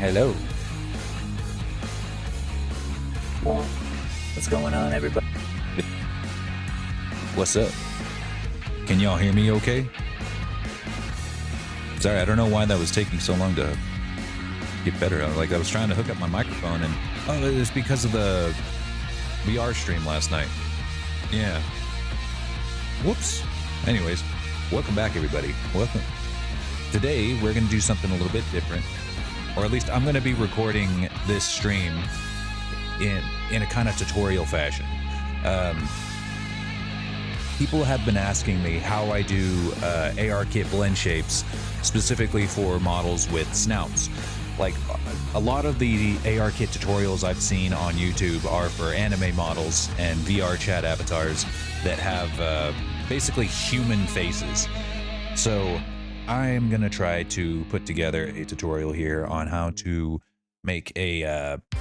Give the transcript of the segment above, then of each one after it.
Hello. What's going on, everybody? What's up? Can y'all hear me okay? Sorry, I don't know why that was taking so long to get better. I was trying to hook up my microphone and... Oh, it's because of the VR stream last night. Yeah. Whoops. Anyways, welcome back, everybody. Welcome. Today, we're going to do something a little bit different. Or at least I'm going to be recording this stream in a kind of tutorial fashion. People have been asking me how I do ARKit Blendshapes, specifically for models with snouts. Like, a lot of the ARKit tutorials I've seen on YouTube are for anime models and VRChat avatars that have basically human faces. So I'm gonna try to put together a tutorial here on how to make a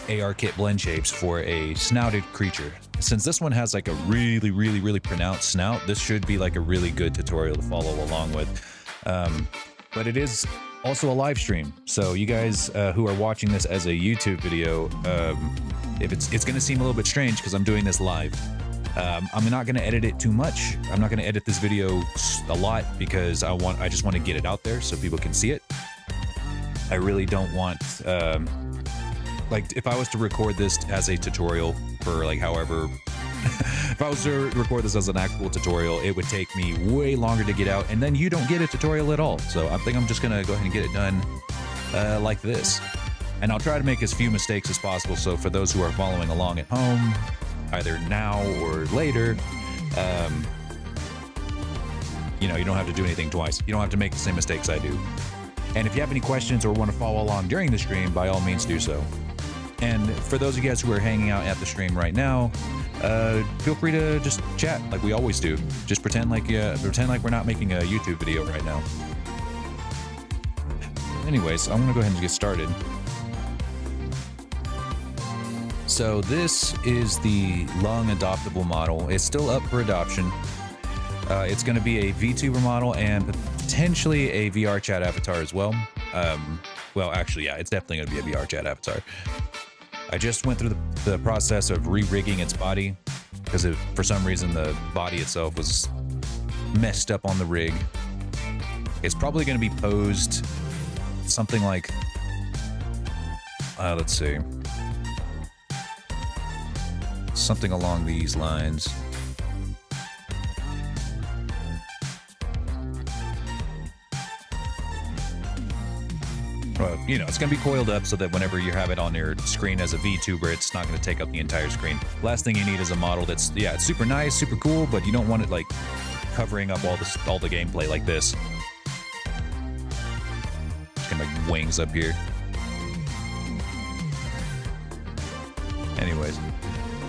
ARKit Blendshapes for a snouted creature. Since this one has like a really pronounced snout, this should be like a really good tutorial to follow along with. But it is also a live stream, so you guys who are watching this as a YouTube video, if it's gonna seem a little bit strange because I'm doing this live. I'm not going to edit it too much. I'm not going to edit this video a lot because I just want to get it out there so people can see it. I really don't want, like, if I was to record this as a tutorial for, like, however, if I was to record this as an actual tutorial, it would take me way longer to get out, and then you don't get a tutorial at all. So I think I'm just going to go ahead and get it done like this. And I'll try to make as few mistakes as possible, so for those who are following along at home, either now or later, you know, you don't have to do anything twice. You don't have to make the same mistakes I do. And if you have any questions or want to follow along during the stream, by all means do so. And for those of you guys who are hanging out at the stream right now, feel free to just chat like we always do. Just pretend like we're not making a YouTube video right now. Anyways, I'm gonna go ahead and get started. So this is the long adoptable model. It's still up for adoption. It's going to be a VTuber model and potentially a VRChat avatar as well. Well, actually, yeah, it's definitely going to be a VRChat avatar. I just went through the process of re-rigging its body because for some reason the body itself was messed up on the rig. It's probably going to be posed something like, let's see. Something along these lines. Well, you know, it's going to be coiled up so that whenever you have it on your screen as a VTuber, it's not going to take up the entire screen. Last thing you need is a model that's, yeah, it's super nice, super cool, but you don't want it like covering up all the gameplay like this. Just kind of like wings up here. Anyways.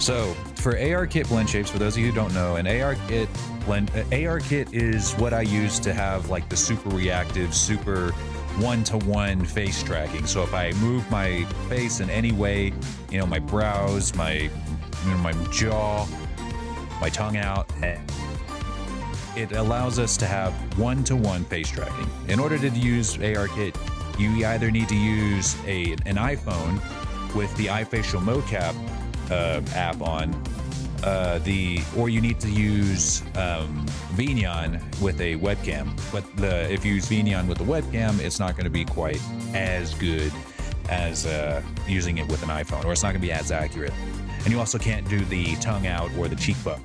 So, for ARKit Blendshapes, for those of you who don't know, an ARKit is what I use to have like the super reactive, super one-to-one face tracking. So if I move my face in any way, you know, my brows, my jaw, my tongue out, it allows us to have one-to-one face tracking. In order to use ARKit, you either need to use an iPhone with the iFacial mocap app on, or you need to use VRChat with a webcam. But if you use VRChat with a webcam, it's not going to be quite as good as using it with an iPhone, or it's not going to be as accurate. And you also can't do the tongue out or the cheekbone.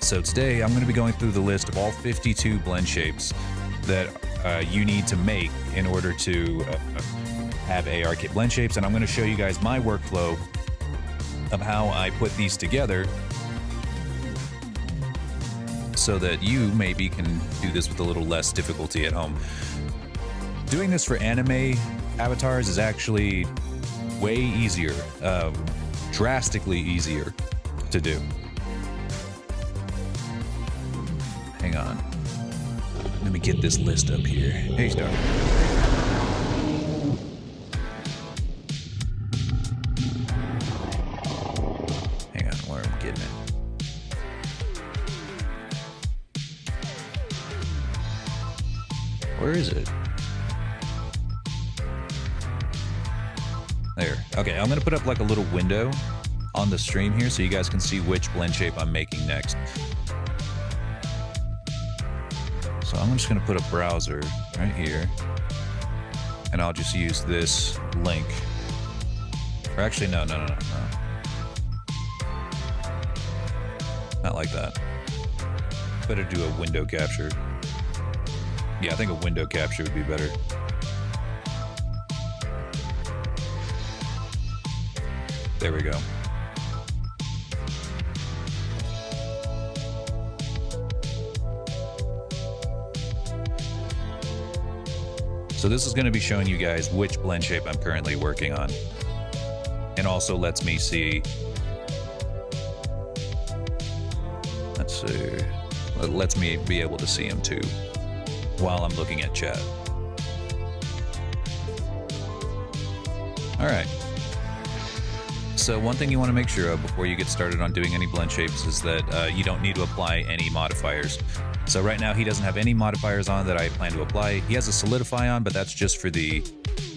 So today I'm going to be going through the list of all 52 blend shapes that you need to make in order to have ARKit blend shapes, and I'm going to show you guys my workflow of how I put these together so that you maybe can do this with a little less difficulty at home. Doing this for anime avatars is actually way easier, drastically easier to do. Hang on. Let me get this list up here. Hey, Star. Where is it? There. Okay, I'm gonna put up like a little window on the stream here so you guys can see which blend shape I'm making next. So I'm just gonna put a browser right here, and I'll just use this link. Or actually, no. Not like that. Better do a window capture. Yeah, I think a window capture would be better. There we go. So this is going to be showing you guys which blend shape I'm currently working on. And also lets me see, let's see, it lets me be able to see him too while I'm looking at chat. All right. So one thing you want to make sure of before you get started on doing any blend shapes is that you don't need to apply any modifiers. So right now he doesn't have any modifiers on that I plan to apply. He has a solidify on, but that's just for the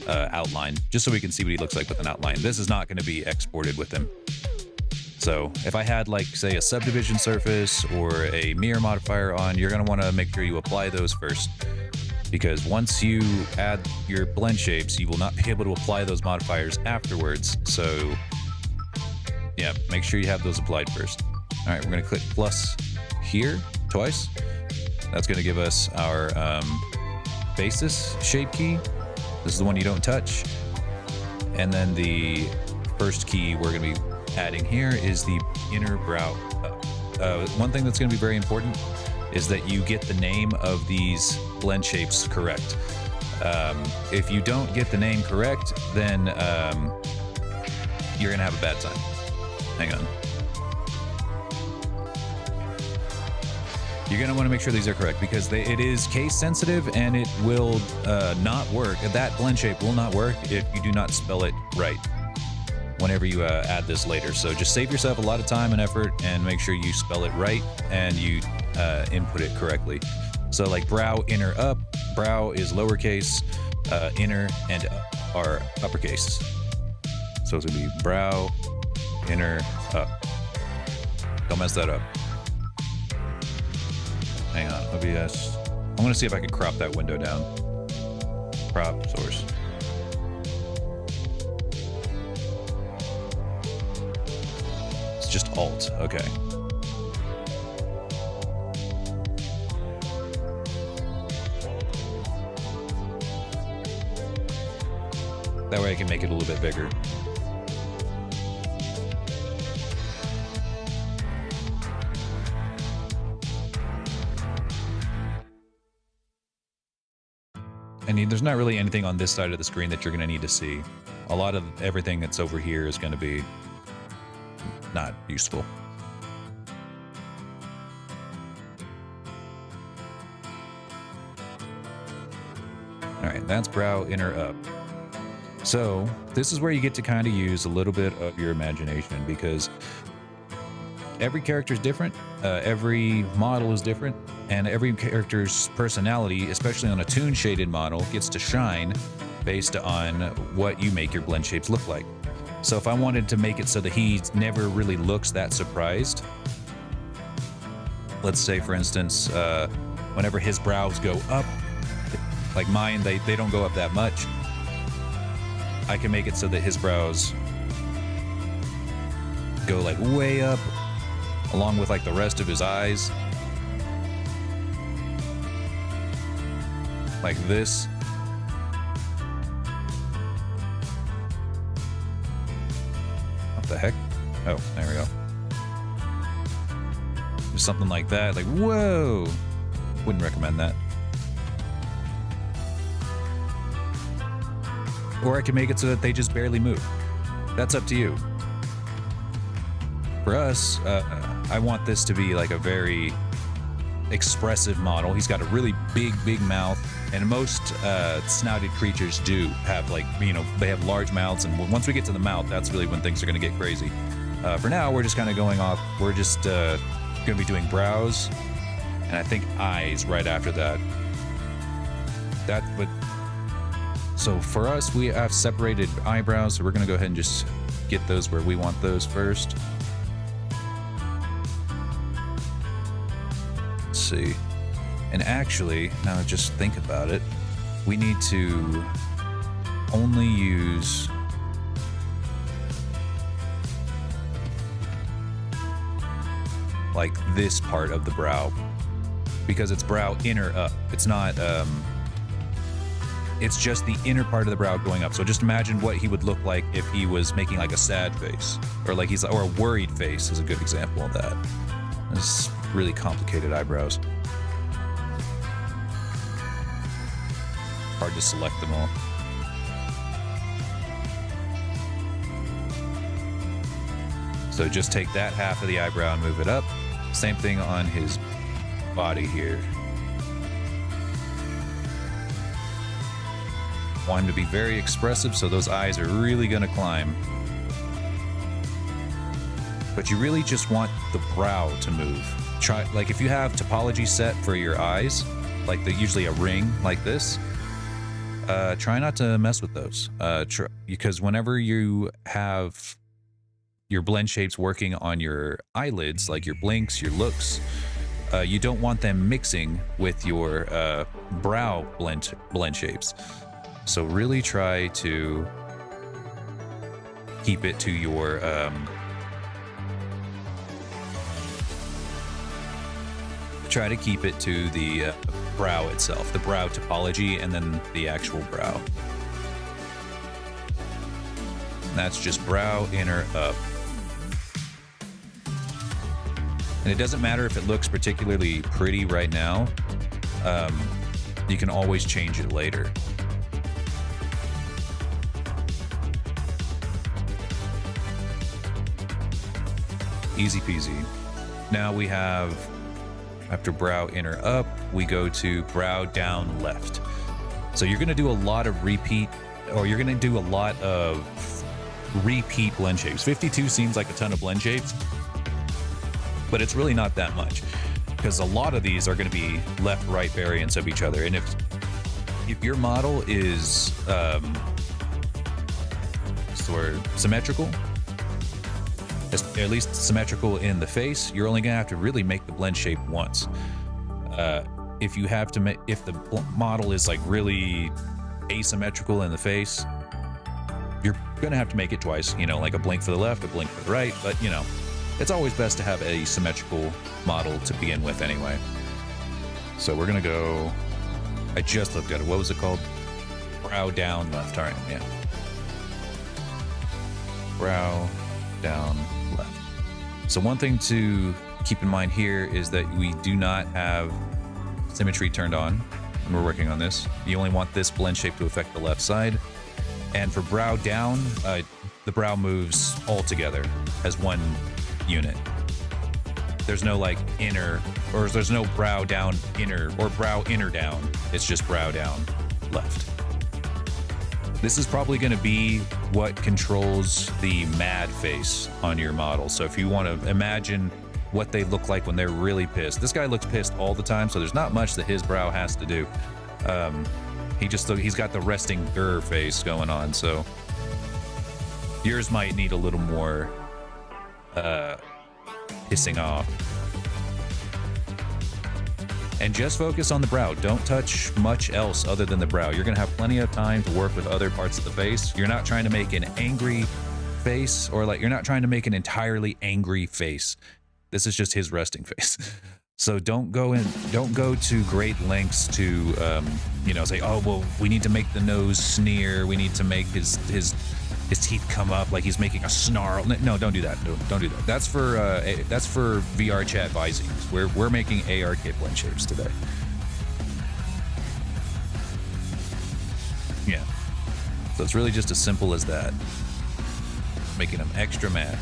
outline, just so we can see what he looks like with an outline. This is not going to be exported with him. So if I had like, say, a subdivision surface or a mirror modifier on, you're going to want to make sure you apply those first. Because once you add your blend shapes, you will not be able to apply those modifiers afterwards. So yeah, make sure you have those applied first. All right, we're going to click plus here twice. That's going to give us our basis shape key. This is the one you don't touch. And then the first key we're going to be adding here is the inner brow. One thing that's going to be very important is that you get the name of these blend shapes correct. If you don't get the name correct, then you're going to have a bad time. Hang on. You're going to want to make sure these are correct because it is case sensitive and it will not work. That blend shape will not work if you do not spell it right whenever you add this later. So just save yourself a lot of time and effort and make sure you spell it right and you input it correctly. So like brow, inner, up. Brow is lowercase, inner and up are uppercase. So it's going to be brow, inner, up. Don't mess that up. Hang on, OBS. I'm going to see if I can crop that window down. Crop source. It's just Alt. Okay. That way I can make it a little bit bigger. And there's not really anything on this side of the screen that you're going to need to see. A lot of everything that's over here is going to be not useful. All right, that's brow, inner, up. So this is where you get to kind of use a little bit of your imagination because every character is different, every model is different, and every character's personality, especially on a toon shaded model, gets to shine based on what you make your blend shapes look like. So if I wanted to make it so that he never really looks that surprised, let's say for instance, whenever his brows go up, like mine, they don't go up that much. I can make it so that his brows go like way up, along with like the rest of his eyes. Like this. What the heck? Oh, there we go. Just something like that. Like, whoa! Wouldn't recommend that. Or I can make it so that they just barely move. That's up to you. For us, I want this to be like a very expressive model. He's got a really big mouth, and most snouted creatures do have like, you know, they have large mouths, and once we get to the mouth, that's really when things are going to get crazy. For now, we're just kind of going off, we're just going to be doing brows, and I think eyes right after that. That would, So for us, we have separated eyebrows, so we're gonna go ahead and just get those where we want those first. Let's see. And actually, now just think about it, we need to only use like this part of the brow, because it's brow inner up. It's not, it's just the inner part of the brow going up. So just imagine what he would look like if he was making like a sad face, or like or a worried face is a good example of that. It's really complicated eyebrows. Hard to select them all. So just take that half of the eyebrow and move it up. Same thing on his body here. Want him to be very expressive, so those eyes are really gonna climb. But you really just want the brow to move. Try, like if you have topology set for your eyes, like usually a ring like this, try not to mess with those. Because whenever you have your blend shapes working on your eyelids, like your blinks, your looks, you don't want them mixing with your brow blend shapes. So really try to keep it to your try to keep it to the brow itself, the brow topology, and then the actual brow. And that's just brow inner up. And it doesn't matter if it looks particularly pretty right now. You can always change it later. Easy peasy. Now we have, after brow inner up, we go to brow down left. So you're gonna do a lot of repeat, or you're gonna do a lot of repeat blend shapes. 52 seems like a ton of blend shapes, but it's really not that much, because a lot of these are going to be left-right variants of each other. And if your model is symmetrical, at least symmetrical in the face, you're only going to have to really make the blend shape once. If you have to make, if the model is like really asymmetrical in the face, you're going to have to make it twice. You know, like a blink for the left, a blink for the right. But you know, it's always best to have a symmetrical model to begin with anyway. So we're gonna go, I just looked at it, what was it called? Brow down left, all right, yeah. Brow down left. So one thing to keep in mind here is that we do not have symmetry turned on, and we're working on this. You only want this blend shape to affect the left side. And for brow down, the brow moves all together as one unit. There's no like inner, or there's no brow down inner or brow inner down. It's just brow down left. This is probably going to be what controls the mad face on your model. So if you want to imagine what they look like when they're really pissed, this guy looks pissed all the time, so there's not much that his brow has to do. He's got the resting grr face going on, so yours might need a little more hissing off. And just focus on the brow. Don't touch much else other than the brow. You're gonna have plenty of time to work with other parts of the face. You're not trying to make an angry face, or like you're not trying to make an entirely angry face. This is just his resting face. So don't go to great lengths to you know, say, oh well, we need to make the nose sneer, we need to make his teeth come up like he's making a snarl. No, don't do that. Don't do that. That's for VRChat Visings. We're making ARKit blend shapes today. Yeah. So it's really just as simple as that. Making them extra mad.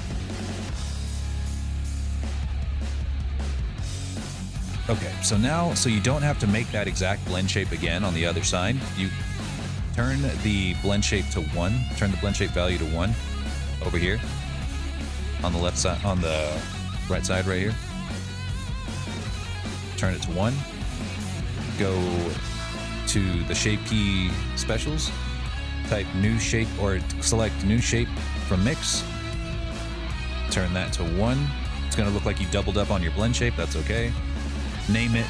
Okay, so now, so you don't have to make that exact blend shape again on the other side. You turn the blend shape to 1. Turn the blend shape value to 1 over here on the left side, on the right side right here. Turn it to 1. Go to the shape key specials type new shape or select new shape from mix. Turn that to 1. It's going to look like you doubled up on your blend shape. That's okay. Name it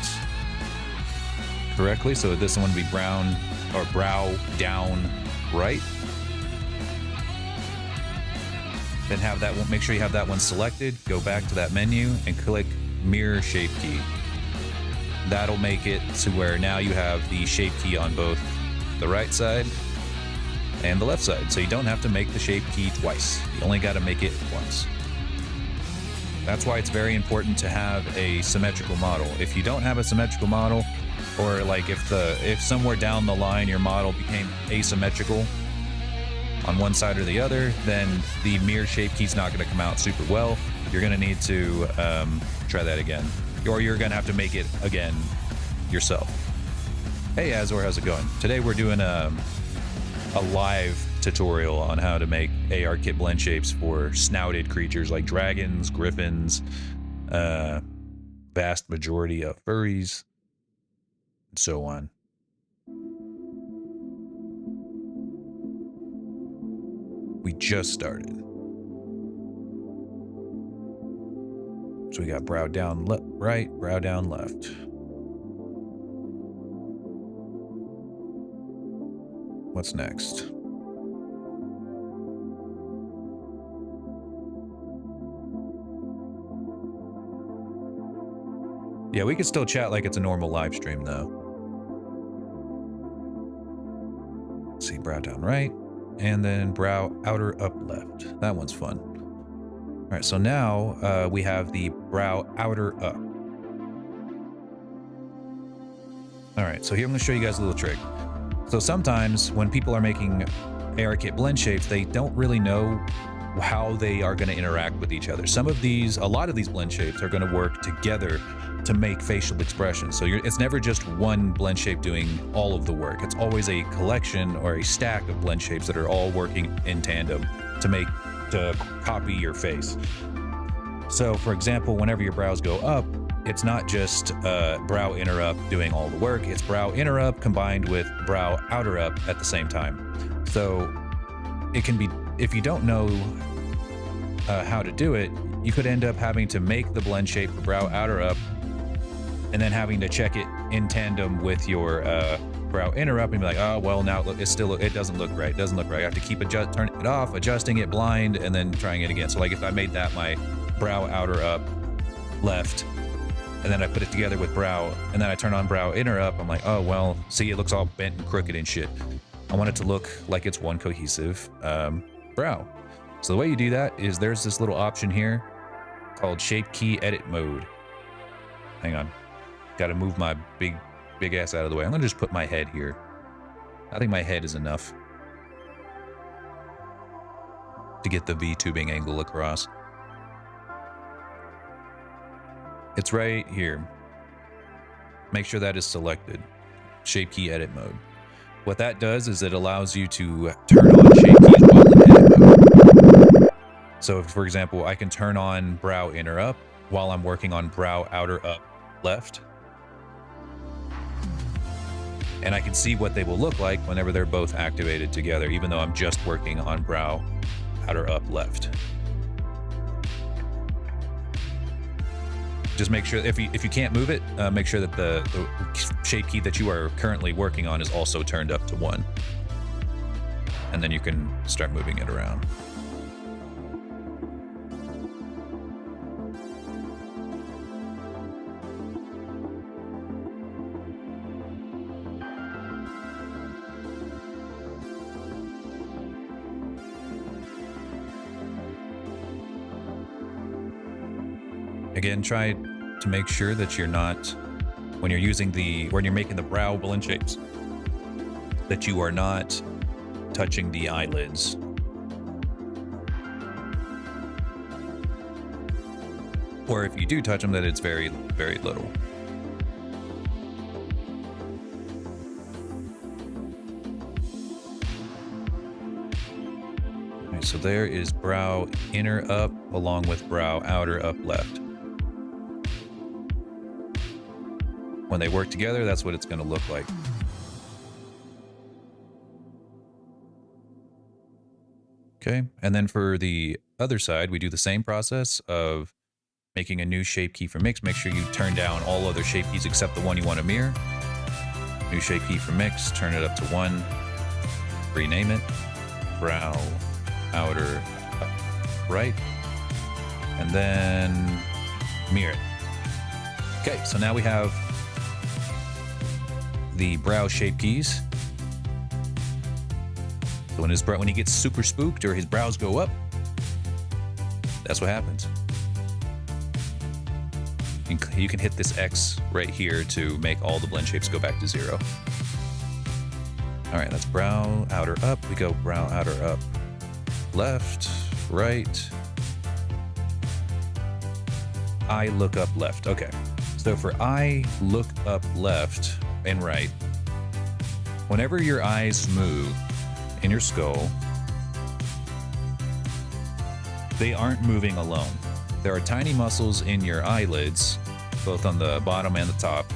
correctly. So this one would be brown or brow down right. Then have that one, make sure you have that one selected. Go back to that menu and click mirror shape key. That'll make it to where now you have the shape key on both the right side and the left side. So you don't have to make the shape key twice. You only got to make it once. That's why it's very important to have a symmetrical model. If you don't have a symmetrical model, or like if somewhere down the line your model became asymmetrical on one side or the other, then the mirror shape key is not going to come out super well. You're going to need to try that again, or you're going to have to make it again yourself. Hey Azor, how's it going? Today we're doing a live tutorial on how to make ARKit blend shapes for snouted creatures like dragons, griffons, vast majority of furries, and so on. We just started. So we got brow down right, brow down left. What's next? Yeah, we could still chat like it's a normal live stream though. Let's see, brow down right, and then brow outer up left. That one's fun. All right, so now we have the brow outer up. All right, so here I'm gonna show you guys a little trick. So sometimes when people are making ARKit blend shapes, they don't really know how they are going to interact with each other. A lot of these blend shapes are going to work together to make facial expressions. So it's never just one blend shape doing all of the work. It's always a collection or a stack of blend shapes that are all working in tandem to copy your face. So for example, whenever your brows go up, it's not just brow inner up doing all the work, it's brow inner up combined with brow outer up at the same time. So it can be, if you don't know how to do it, you could end up having to make the blend shape for brow outer up and then having to check it in tandem with your brow inner up and be like, oh, well, now it doesn't look right. It doesn't look right. I have to keep turning it off, adjusting it blind, and then trying it again. So like if I made that my brow outer up left, and then I put it together with brow, and then I turn on brow inner up, I'm like, oh, well, see, it looks all bent and crooked and shit. I want it to look like it's one cohesive brow. So the way you do that is there's this little option here called Shape Key Edit Mode. Hang on. Got to move my big ass out of the way. I'm going to just put my head here. I think my head is enough to get the V-tubing angle across. It's right here. Make sure that is selected. Shape Key Edit Mode. What that does is it allows you to turn on shape keys while in edit mode. So if, for example, I can turn on brow inner up while I'm working on brow outer up left. And I can see what they will look like whenever they're both activated together, even though I'm just working on brow outer up left. Just make sure, if you can't move it, make sure that the shape key that you are currently working on is also turned up to 1. And then you can start moving it around. Again, try to make sure that you're not, when you're making the brow blend shapes, that you are not touching the eyelids. Or if you do touch them, that it's very, very little. Okay, so there is brow inner up along with brow outer up left. When they work together, that's what it's going to look like. Okay, and then for the other side, we do the same process of making a new shape key for mix. Make sure you turn down all other shape keys except the one you want to mirror. New shape key for mix, turn it up to 1, rename it, brow, outer, up, right, and then mirror it. Okay, so now we have the brow shape keys. So when he gets super spooked or his brows go up, that's what happens. You can hit this X right here to make all the blend shapes go back to 0. All right, that's brow, outer, up. We go brow, outer, up, left, right. Eye, look up, left. Okay, so for eye, look up, left, and right, whenever your eyes move in your skull, they aren't moving alone. There are tiny muscles in your eyelids, both on the bottom and the top,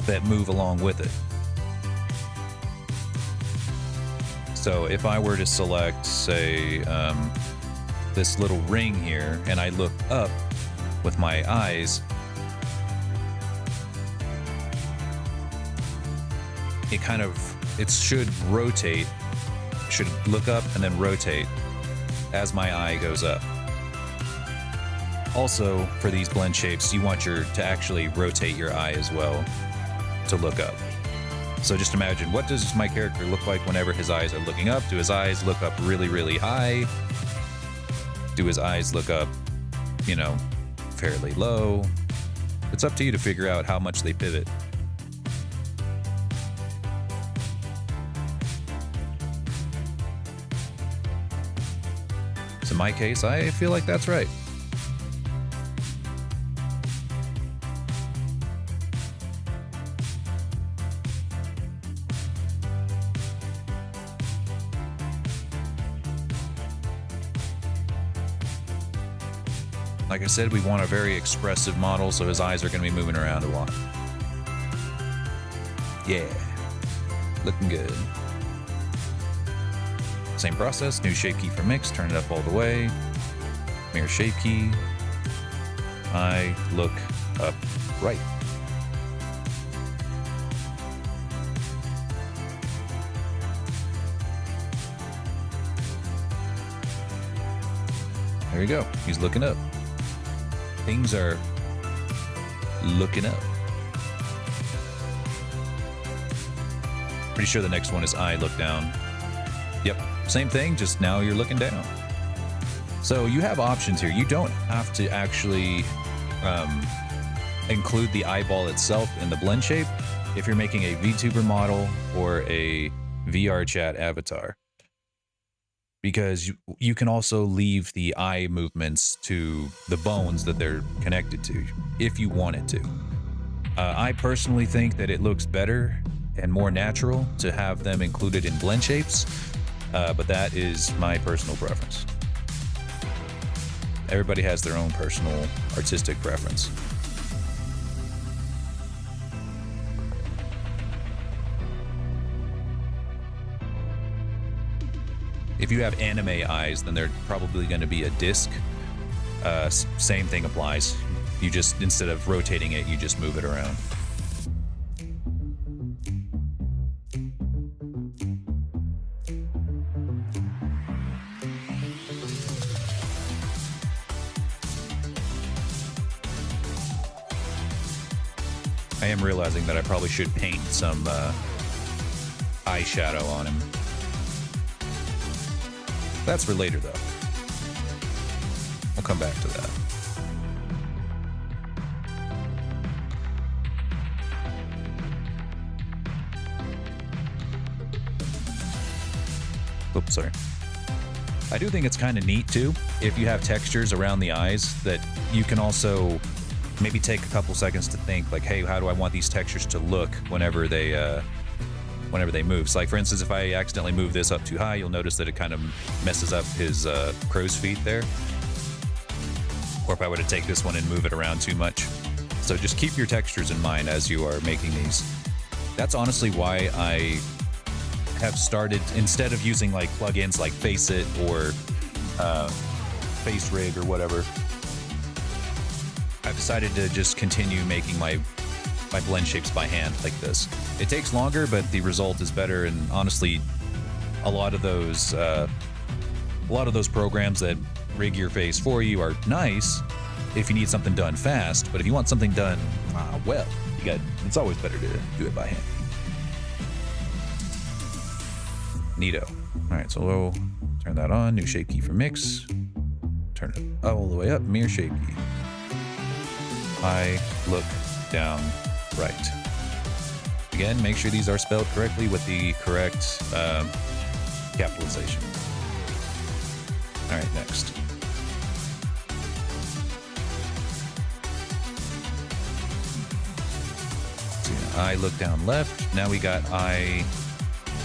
that move along with it. So if I were to select, say, this little ring here, and I look up with my eyes, it should rotate, should look up and then rotate as my eye goes up. Also, for these blend shapes, you want to actually rotate your eye as well to look up. So just imagine, what does my character look like whenever his eyes are looking up? Do his eyes look up really, really high? Do his eyes look up, you know, fairly low? It's up to you to figure out how much they pivot. So in my case, I feel like that's right. Like I said, we want a very expressive model, so his eyes are going to be moving around a lot. Yeah, looking good. Same process, new shape key for mix, turn it up all the way. Mirror shape key. Eye, look up, right. There you go, he's looking up. Things are looking up. Pretty sure the next one is eye, look down. Yep, same thing, just now you're looking down. So you have options here. You don't have to actually include the eyeball itself in the blend shape if you're making a VTuber model or a VRChat avatar, because you can also leave the eye movements to the bones that they're connected to if you wanted to. I personally think that it looks better and more natural to have them included in blend shapes, but that is my personal preference. Everybody has their own personal artistic preference. If you have anime eyes, then they're probably going to be a disc. Same thing applies. You just, instead of rotating it, you just move it around. I am realizing that I probably should paint some eyeshadow on him. That's for later, though. We'll come back to that. Oops, sorry. I do think it's kind of neat, too, if you have textures around the eyes, that you can also maybe take a couple seconds to think, like, hey, how do I want these textures to look whenever they move. So like, for instance, if I accidentally move this up too high, you'll notice that it kind of messes up his crow's feet there. Or if I were to take this one and move it around too much. So just keep your textures in mind as you are making these. That's honestly why I have started, instead of using like plugins like Faceit or Face Rig or whatever, I've decided to just continue making my blend shapes by hand like this. It takes longer, but the result is better. And honestly, a lot of those programs that rig your face for you are nice if you need something done fast. But if you want something done well, it's always better to do it by hand. Neato. All right, so we'll turn that on. New shape key for mix. Turn it all the way up. Mirror shape key. I look down right. Again, make sure these are spelled correctly with the correct capitalization. All right, next. So I look down left. Now we got I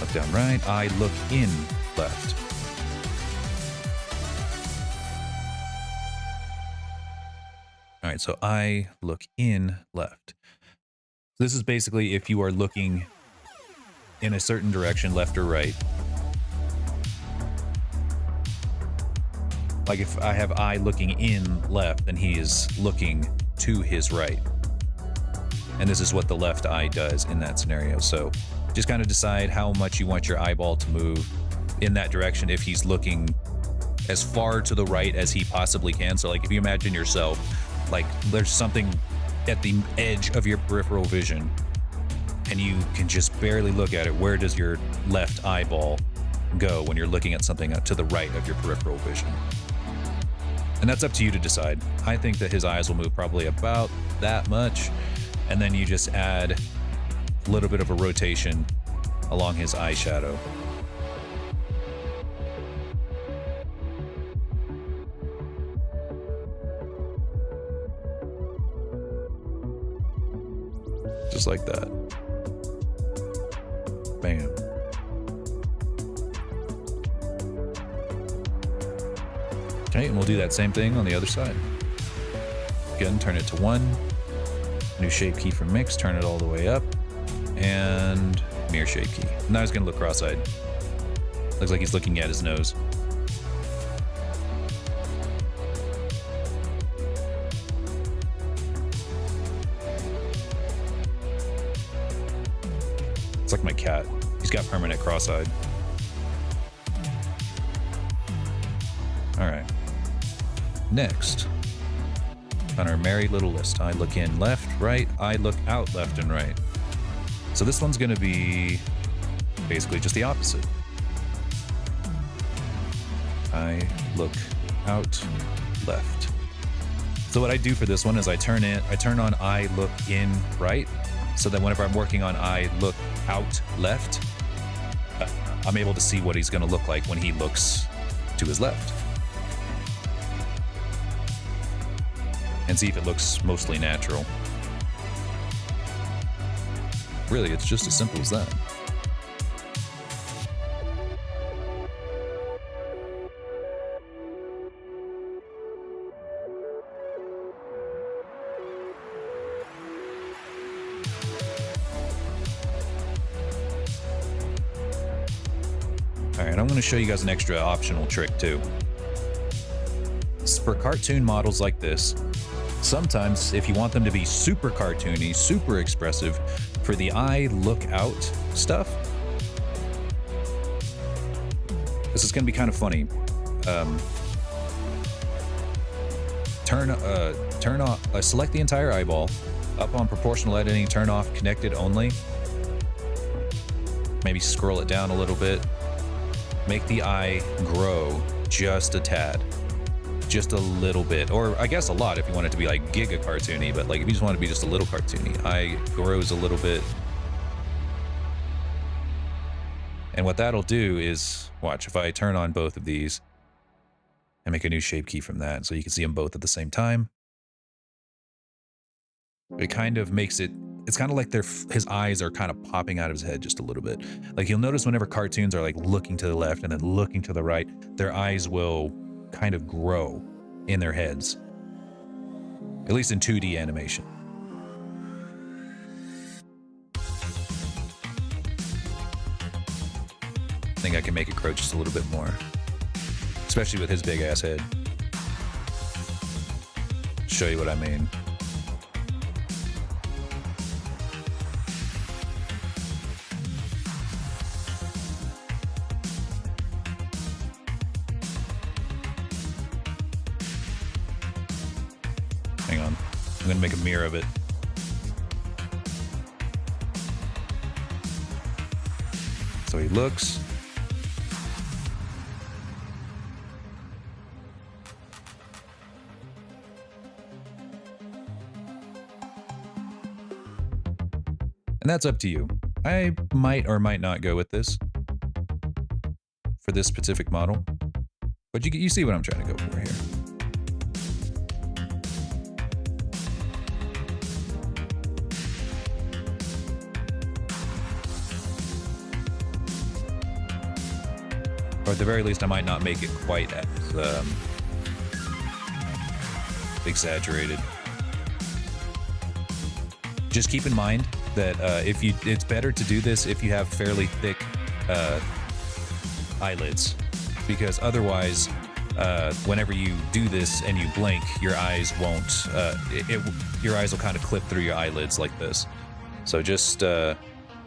look down right. I look in left. All right, so I look in left. This is basically if you are looking in a certain direction, left or right. Like if I have I looking in left, then he is looking to his right. And this is what the left eye does in that scenario. So just kind of decide how much you want your eyeball to move in that direction if he's looking as far to the right as he possibly can. So like if you imagine yourself, like there's something at the edge of your peripheral vision and you can just barely look at it, where does your left eyeball go when you're looking at something to the right of your peripheral vision? And that's up to you to decide. I think that his eyes will move probably about that much, and then you just add a little bit of a rotation along his eyeshadow. Just like that. Bam. Okay, and we'll do that same thing on the other side. Again, turn it to 1. New shape key for mix, turn it all the way up. And mirror shape key. Now he's gonna look cross-eyed. Looks like he's looking at his nose. It's like my cat. He's got permanent cross-eyed. All right. Next, on our merry little list, I look in left, right, I look out left and right. So this one's gonna be basically just the opposite. I look out left. So what I do for this one is I turn on I look in right, so that whenever I'm working on I look out left, I'm able to see what he's gonna look like when he looks to his left. And see if it looks mostly natural. Really, it's just as simple as that. All right, I'm going to show you guys an extra optional trick too. For cartoon models like this, sometimes if you want them to be super cartoony, super expressive, for the eye look out stuff, this is going to be kind of funny. Select the entire eyeball, up on proportional editing, turn off connected only. Maybe scroll it down a little bit. Make the eye grow just a tad. Just a little bit, or I guess a lot if you want it to be like giga cartoony, but like if you just want it to be just a little cartoony, eye grows a little bit. And what that'll do is, watch, if I turn on both of these and make a new shape key from that so you can see them both at the same time, it kind of makes it, it's kind of like his eyes are kind of popping out of his head just a little bit. Like you'll notice whenever cartoons are like looking to the left and then looking to the right, their eyes will kind of grow in their heads, at least in 2D animation. I think I can make it grow just a little bit more. Especially with his big ass head. Show you what I mean. Hang on. I'm gonna make a mirror of it. So he looks. And that's up to you. I might or might not go with this for this specific model, but you see what I'm trying to go for here. Or at the very least, I might not make it quite as exaggerated. Just keep in mind that it's better to do this if you have fairly thick eyelids, because otherwise, whenever you do this and you blink, your eyes won't. Your eyes will kind of clip through your eyelids like this. So just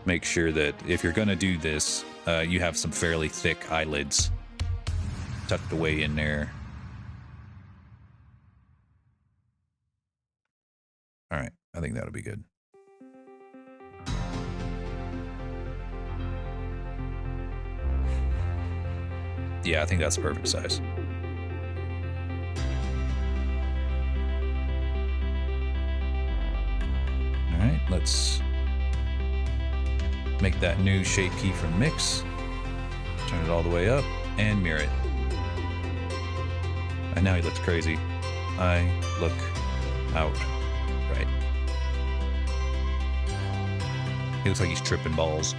make sure that if you're gonna do this, you have some fairly thick eyelids tucked away in there. All right, I think that'll be good. Yeah, I think that's the perfect size. All right, let's make that new shape key from mix. Turn it all the way up and mirror it. And now he looks crazy. I look out. Right. He looks like he's tripping balls.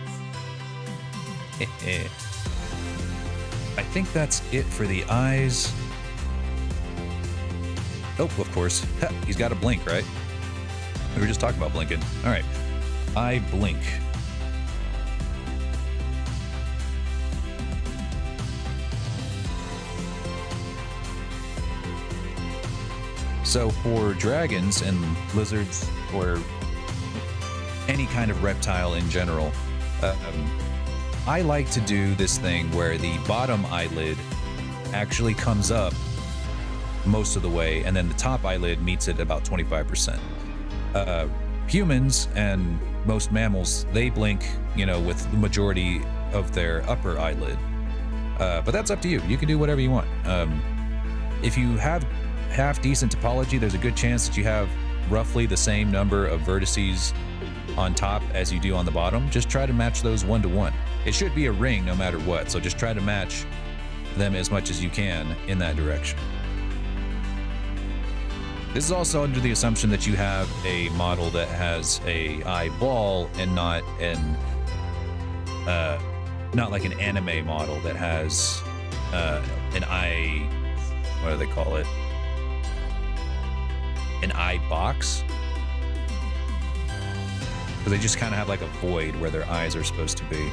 I think that's it for the eyes. Oh, of course. He's got a blink, right? We were just talking about blinking. All right. I blink. So for dragons and lizards, or any kind of reptile in general, I like to do this thing where the bottom eyelid actually comes up most of the way, and then the top eyelid meets it about 25%. Humans and most mammals, they blink, with the majority of their upper eyelid. But that's up to you. You can do whatever you want. If you have half decent topology, there's a good chance that you have roughly the same number of vertices on top as you do on the bottom. Just try to match those 1 to 1. It should be a ring no matter what, so just try to match them as much as you can in that direction. This is also under the assumption that you have a model that has a eyeball and not like an anime model that has an eye, what do they call it? An eye box. Because they just kind of have like a void where their eyes are supposed to be.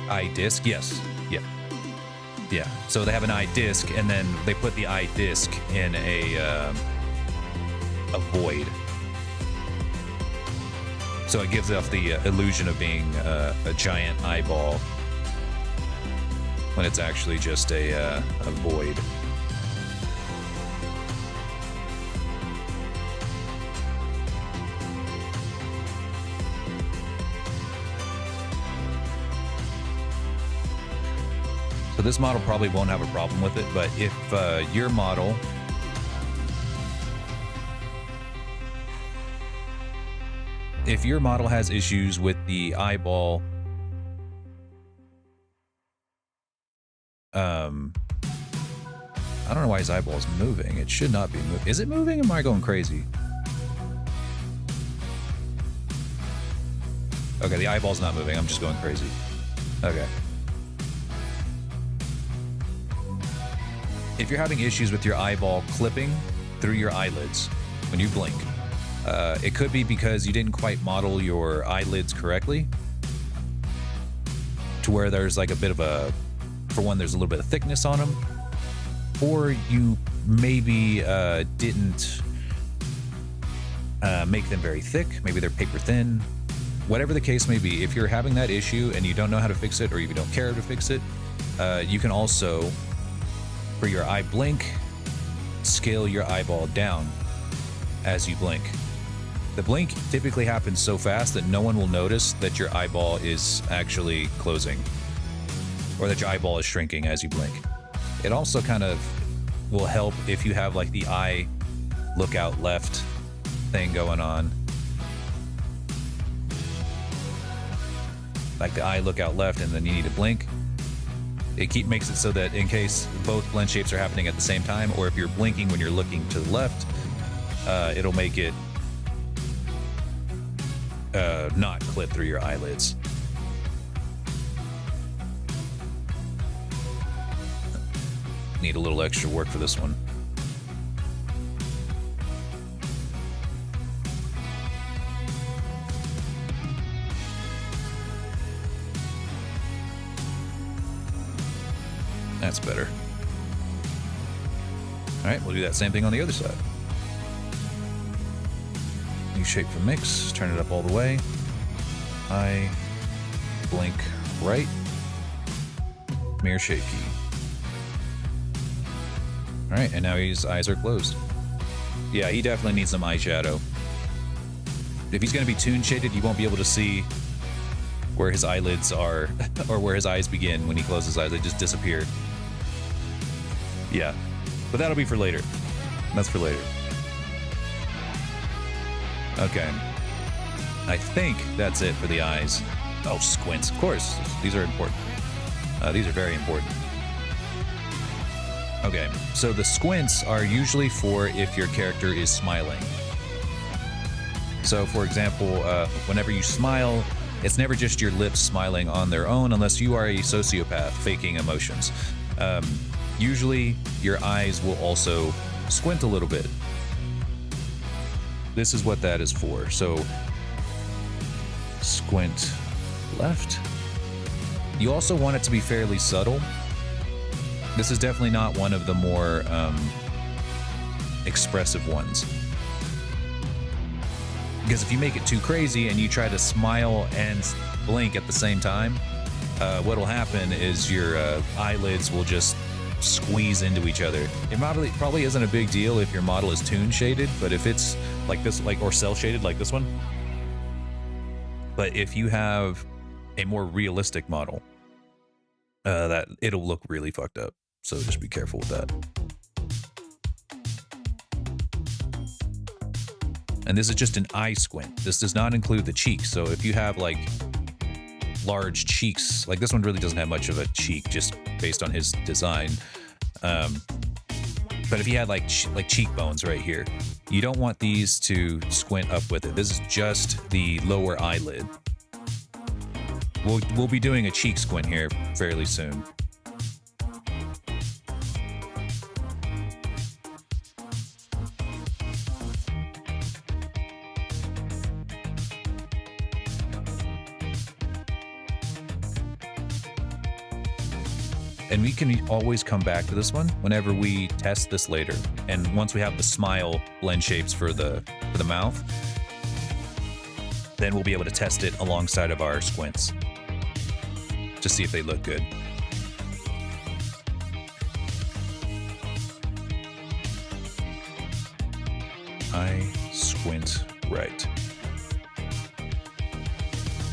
Eye disc, yes, yeah. So they have an eye disc, and then they put the eye disc in a void. So it gives off the illusion of being a giant eyeball, when it's actually just a void. So this model probably won't have a problem with it, but if your model has issues with the eyeball, I don't know why his eyeball is moving. It should not be moving. Is it moving? Am I going crazy? Okay, the eyeball's not moving. I'm just going crazy. Okay. if you're having issues with your eyeball clipping through your eyelids when you blink, it could be because you didn't quite model your eyelids correctly, to where there's like a bit of a, for one, there's a little bit of thickness on them, or you maybe didn't make them very thick. Maybe they're paper thin. Whatever the case may be, if you're having that issue and you don't know how to fix it, or you don't care to fix it, you can also, for your eye blink, scale your eyeball down as you blink. The blink typically happens so fast that no one will notice that your eyeball is actually closing, or that your eyeball is shrinking as you blink. It also kind of will help if you have like the eye look out left thing going on. Like the eye look out left and then you need to blink. It makes it so that in case both blend shapes are happening at the same time, or if you're blinking when you're looking to the left, it'll make it not clip through your eyelids. Need a little extra work for this one. That's better. All right, we'll do that same thing on the other side. New shape for mix, turn it up all the way. Eye, blink right, mirror shape key. All right, and now his eyes are closed. Yeah, he definitely needs some eyeshadow. If he's gonna be toon shaded, you won't be able to see where his eyelids are, or where his eyes begin when he closes his eyes. They just disappear. Yeah, but that'll be for later. That's for later. Okay. I think that's it for the eyes. Oh, squints. Of course, these are important. These are very important. Okay, so the squints are usually for if your character is smiling. So, for example, whenever you smile, it's never just your lips smiling on their own, unless you are a sociopath faking emotions. Usually, your eyes will also squint a little bit. This is what that is for. So, squint left. You also want it to be fairly subtle. This is definitely not one of the more expressive ones. Because if you make it too crazy and you try to smile and blink at the same time, what'll happen is your eyelids will just squeeze into each other. It probably isn't a big deal if your model is toon shaded, but if it's like this, or cell shaded like this one. But if you have a more realistic model, that it'll look really fucked up. So just be careful with that. And this is just an eye squint. This does not include the cheeks. So if you have like large cheeks, like this one really doesn't have much of a cheek just based on his design. But if you had like cheekbones right here, you don't want these to squint up with it. This is just the lower eyelid. We'll be doing a cheek squint here fairly soon. And we can always come back to this one whenever we test this later. And once we have the smile blend shapes for the mouth, then we'll be able to test it alongside of our squints to see if they look good. Eye squint right.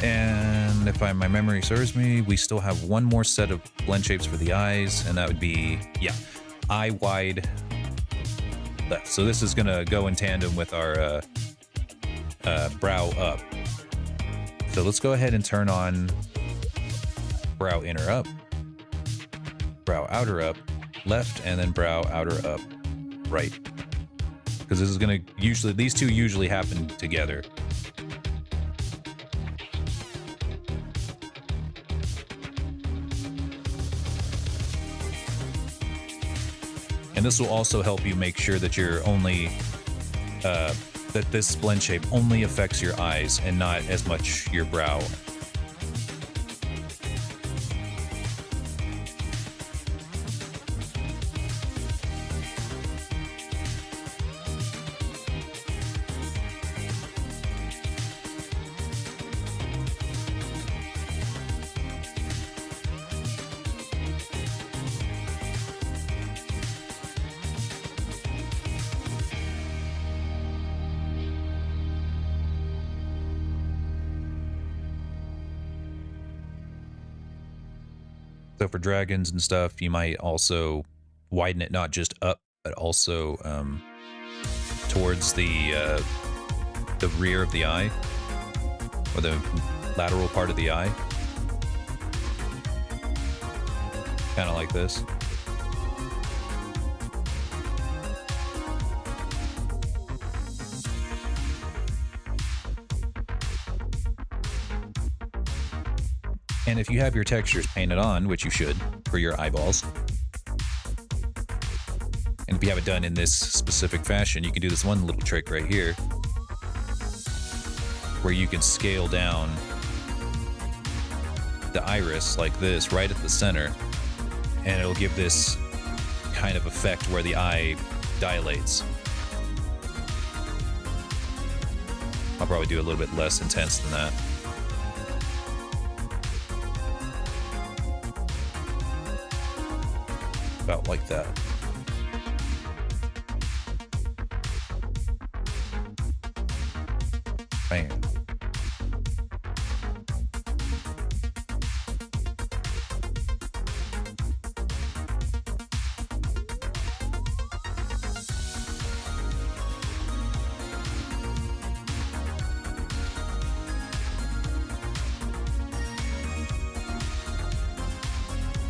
And if my memory serves me, we still have one more set of blend shapes for the eyes, and that would be, yeah, eye wide left. So this is gonna go in tandem with our brow up. So let's go ahead and turn on brow inner up, brow outer up, left, and then brow outer up, right. Because this is gonna these two usually happen together. And this will also help you make sure that you're only that this blend shape only affects your eyes and not as much your brow. So for dragons and stuff, you might also widen it not just up, but also towards the rear of the eye, or the lateral part of the eye. Kind of like this. And if you have your textures painted on, which you should for your eyeballs, and if you have it done in this specific fashion, you can do this one little trick right here, where you can scale down the iris like this right at the center, and it'll give this kind of effect where the eye dilates. I'll probably do a little bit less intense than that. About like that. Bam.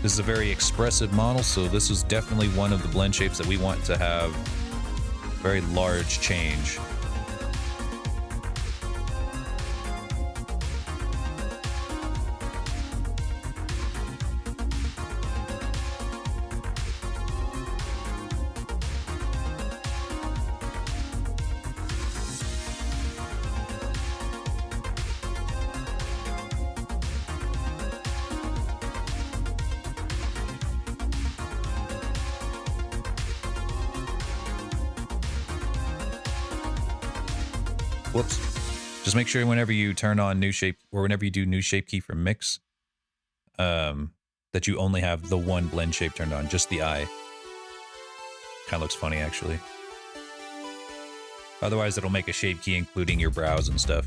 This is a very expressive model, so this is definitely one of the blend shapes that we want to have very large change. Whoops. Just make sure whenever you turn on new shape, or whenever you do new shape key from mix, that you only have the one blend shape turned on, just the eye. Kind of looks funny, actually. Otherwise, it'll make a shape key including your brows and stuff.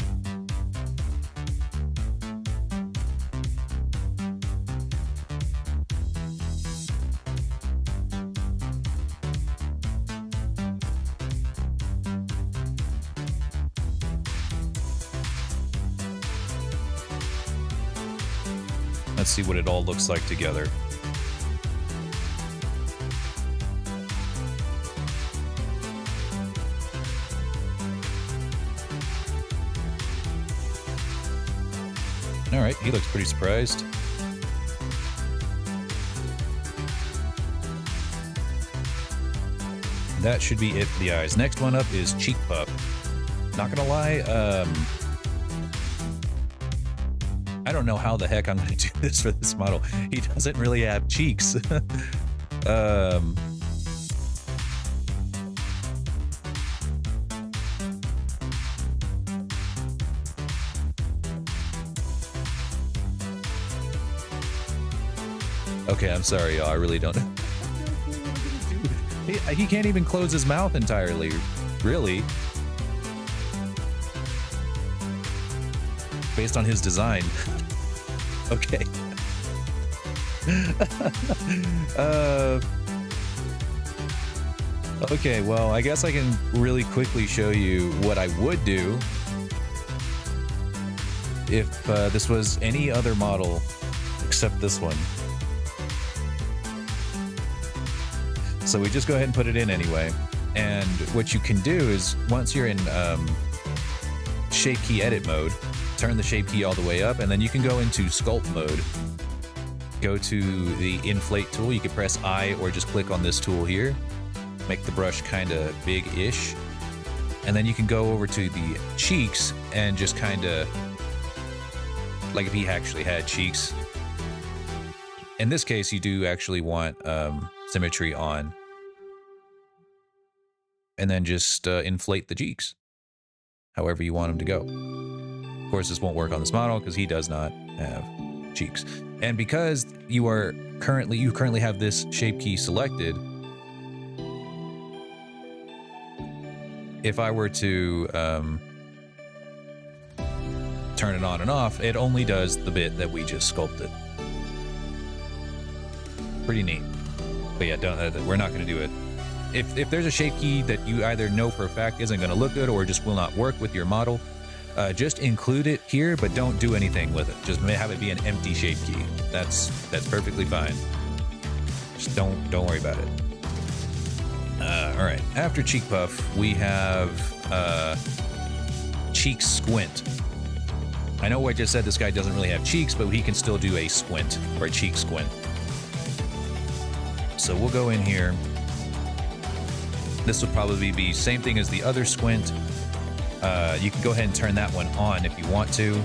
Let's see what it all looks like together. All right, he looks pretty surprised. That should be it for the eyes. Next one up is cheek puff. Not gonna lie, I don't know how the heck I'm going to do this for this model. He doesn't really have cheeks. Okay, I'm sorry, y'all. I really don't know. He can't even close his mouth entirely, really. Based on his design. Okay. Okay, well, I guess I can really quickly show you what I would do if this was any other model except this one. So we just go ahead and put it in anyway. And what you can do is, once you're in shape key edit mode, turn the shape key all the way up, and then you can go into sculpt mode. Go to the inflate tool. You can press I or just click on this tool here, make the brush kind of big-ish. And then you can go over to the cheeks and just kind of, like if he actually had cheeks. In this case, you do actually want symmetry on. And then just inflate the cheeks, however you want them to go. Of course, this won't work on this model because he does not have cheeks. And because you currently have this shape key selected, if I were to turn it on and off, it only does the bit that we just sculpted. Pretty neat. But yeah, we're not going to do it. If there's a shape key that you either know for a fact isn't going to look good or just will not work with your model, just include it here, but don't do anything with it. Just have it be an empty shape key. That's perfectly fine. Just don't worry about it. All right, after cheek puff, we have cheek squint. I know I just said this guy doesn't really have cheeks, but he can still do a squint or a cheek squint. So we'll go in here. This will probably be same thing as the other squint. You can go ahead and turn that one on if you want to.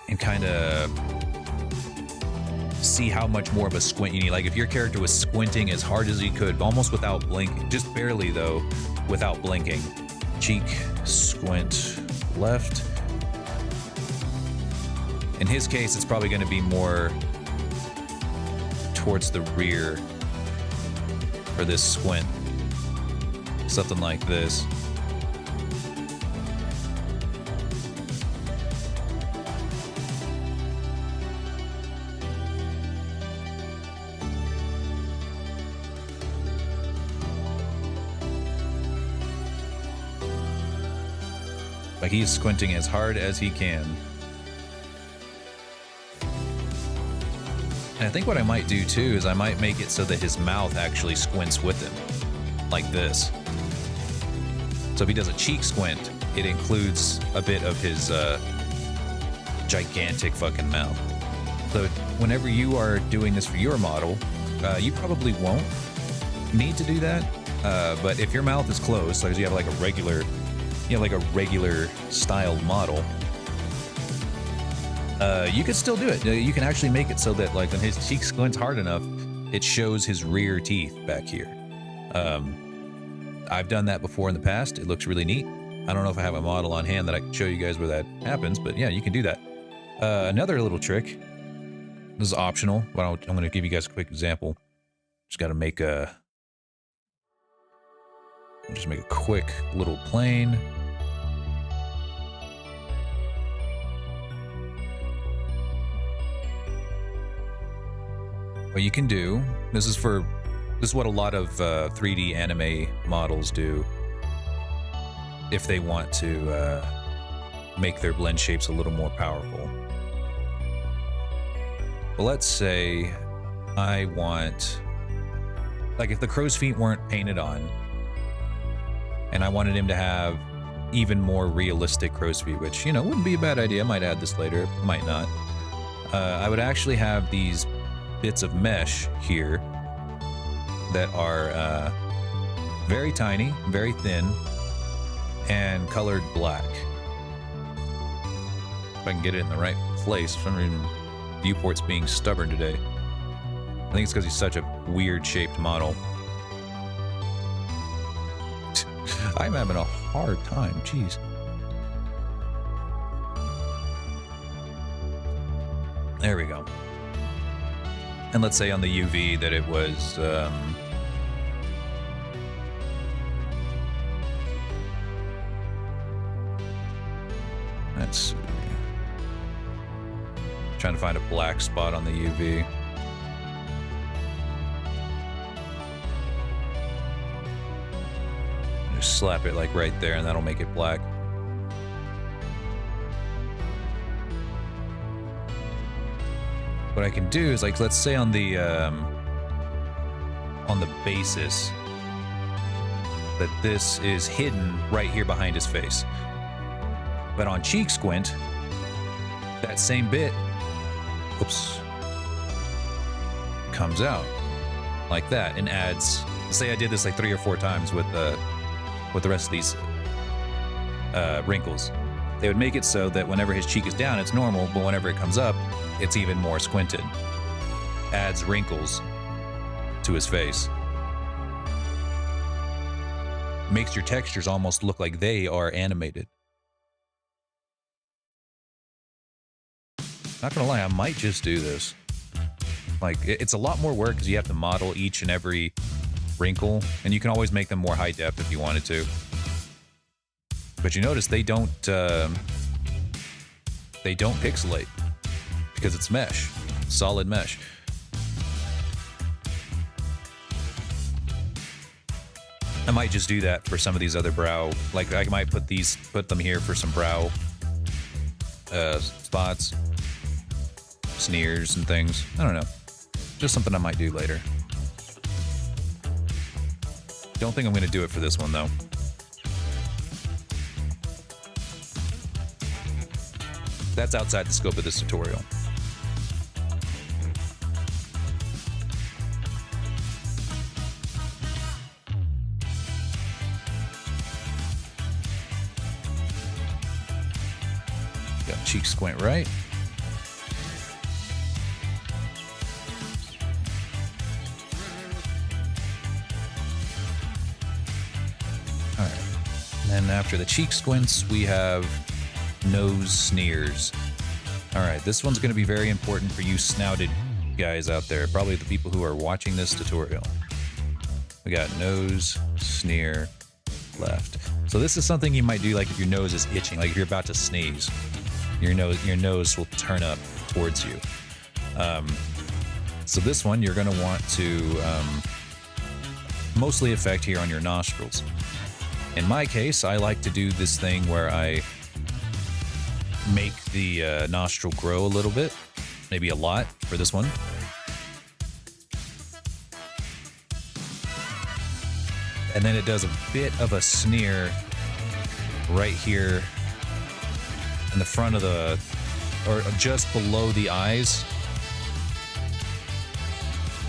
And kind of see how much more of a squint you need. Like if your character was squinting as hard as he could, almost without blinking, just barely though, without blinking. Cheek, squint, left. In his case, it's probably going to be more towards the rear for this squint. Something like this. Like he's squinting as hard as he can. And I think what I might do too is I might make it so that his mouth actually squints with him. Like this. So if he does a cheek squint, it includes a bit of his gigantic fucking mouth. So whenever you are doing this for your model, you probably won't need to do that. But if your mouth is closed, so you have like a regular, styled model, you could still do it. You can actually make it so that like when his cheek squints hard enough, it shows his rear teeth back here. I've done that before in the past. It looks really neat. I don't know if I have a model on hand that I can show you guys where that happens, but yeah, you can do that. Another little trick. This is optional, but I'm going to give you guys a quick example. Just got to make a quick little plane. What you can do, this is what a lot of 3D anime models do if they want to make their blend shapes a little more powerful. But let's say I want, like if the crow's feet weren't painted on and I wanted him to have even more realistic crow's feet, which, wouldn't be a bad idea. I might add this later, might not. I would actually have these bits of mesh here that are very tiny, very thin, and colored black. If I can get it in the right place. For some reason, viewport's being stubborn today. I think it's because he's such a weird shaped model. I'm having a hard time, jeez. There we go. And let's say on the UV that it was let's see. Trying to find a black spot on the UV. Just slap it like right there and that'll make it black. What I can do is, like, let's say on the basis that this is hidden right here behind his face. But on cheek squint, that same bit, oops, comes out. like that, and adds. Say I did this like 3 or 4 times with the rest of these wrinkles. They would make it so that whenever his cheek is down, it's normal, but whenever it comes up, it's even more squinted. Adds wrinkles to his face. Makes your textures almost look like they are animated. Not gonna lie, I might just do this. Like, it's a lot more work because you have to model each and every wrinkle, and you can always make them more high depth if you wanted to. But you notice they don't pixelate because it's mesh, solid mesh. I might just do that for some of these other brow. Like I might put them here for some brow spots, sneers and things. I don't know. Just something I might do later. Don't think I'm going to do it for this one though. That's outside the scope of this tutorial. Got cheek squint right. All right. And then after the cheek squints, we have nose sneers. All right, this one's going to be very important for you snouted guys out there, probably the people who are watching this tutorial. We got nose, sneer, left. So this is something you might do like if your nose is itching, like if you're about to sneeze, your nose will turn up towards you. So this one you're going to want to mostly affect here on your nostrils. In my case, I like to do this thing where I make the nostril grow a little bit, maybe a lot for this one. And then it does a bit of a sneer right here in the front of the, or just below the eyes,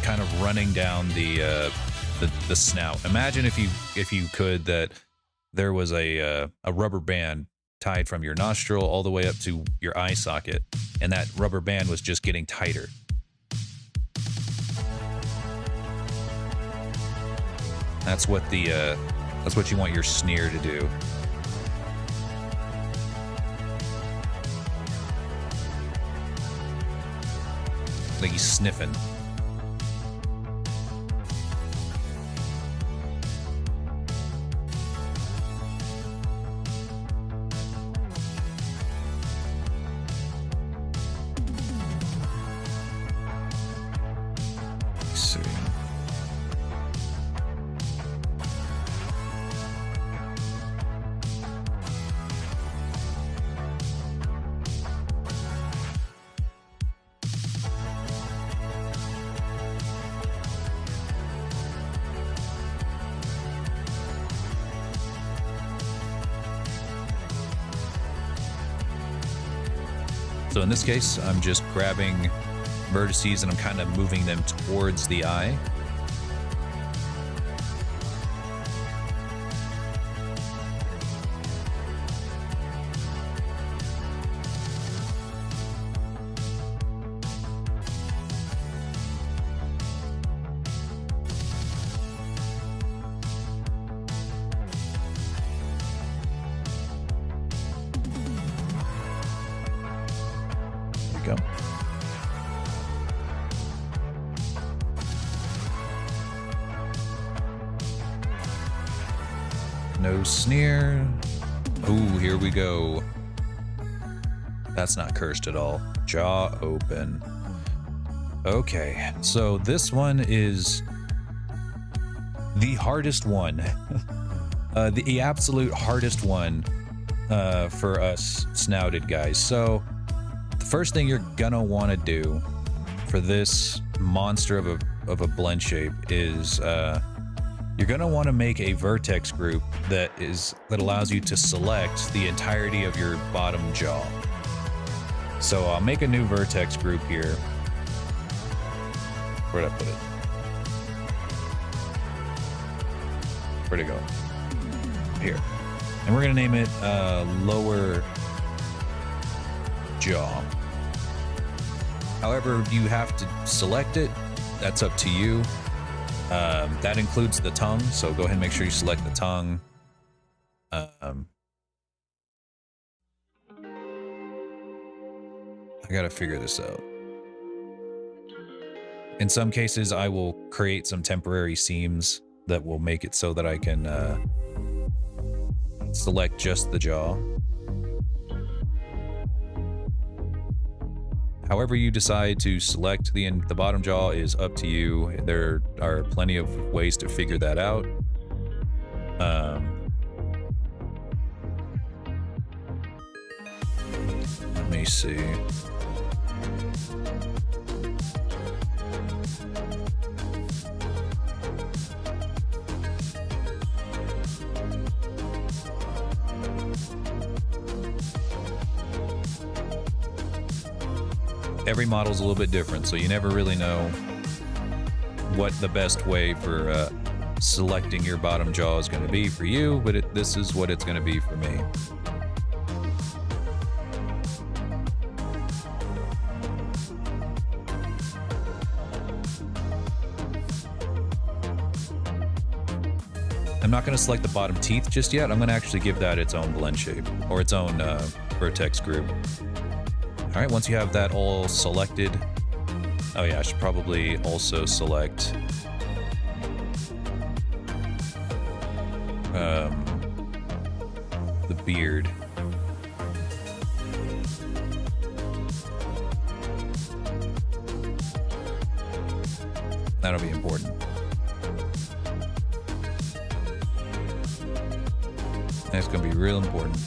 kind of running down the snout. Imagine if you could that there was a rubber band tied from your nostril all the way up to your eye socket, and that rubber band was just getting tighter. That's what you want your sneer to do. Like he's sniffing. So in this case, I'm just grabbing vertices and I'm kind of moving them towards the eye. Go. No sneer. Ooh, here we go. That's not cursed at all. Jaw open. Okay, so this one is the hardest one. The absolute hardest one for us snouted guys. So the first thing you're gonna want to do for this monster of a blend shape is you're gonna want to make a vertex group that allows you to select the entirety of your bottom jaw. So I'll make a new vertex group here. Where'd I put it? Where'd it go? Here. And we're gonna name it lower jaw. However, you have to select it. That's up to you. That includes the tongue, so go ahead and make sure you select the tongue. I gotta figure this out. In some cases, I will create some temporary seams that will make it so that I can select just the jaw. However you decide to select the bottom jaw is up to you. There are plenty of ways to figure that out. Let me see. Every model is a little bit different, so you never really know what the best way for selecting your bottom jaw is going to be for you, but this is what it's going to be for me. I'm not going to select the bottom teeth just yet. I'm going to actually give that its own blend shape, or its own vertex group. All right, once you have that all selected, oh yeah, I should probably also select the beard. That'll be important. That's gonna be real important.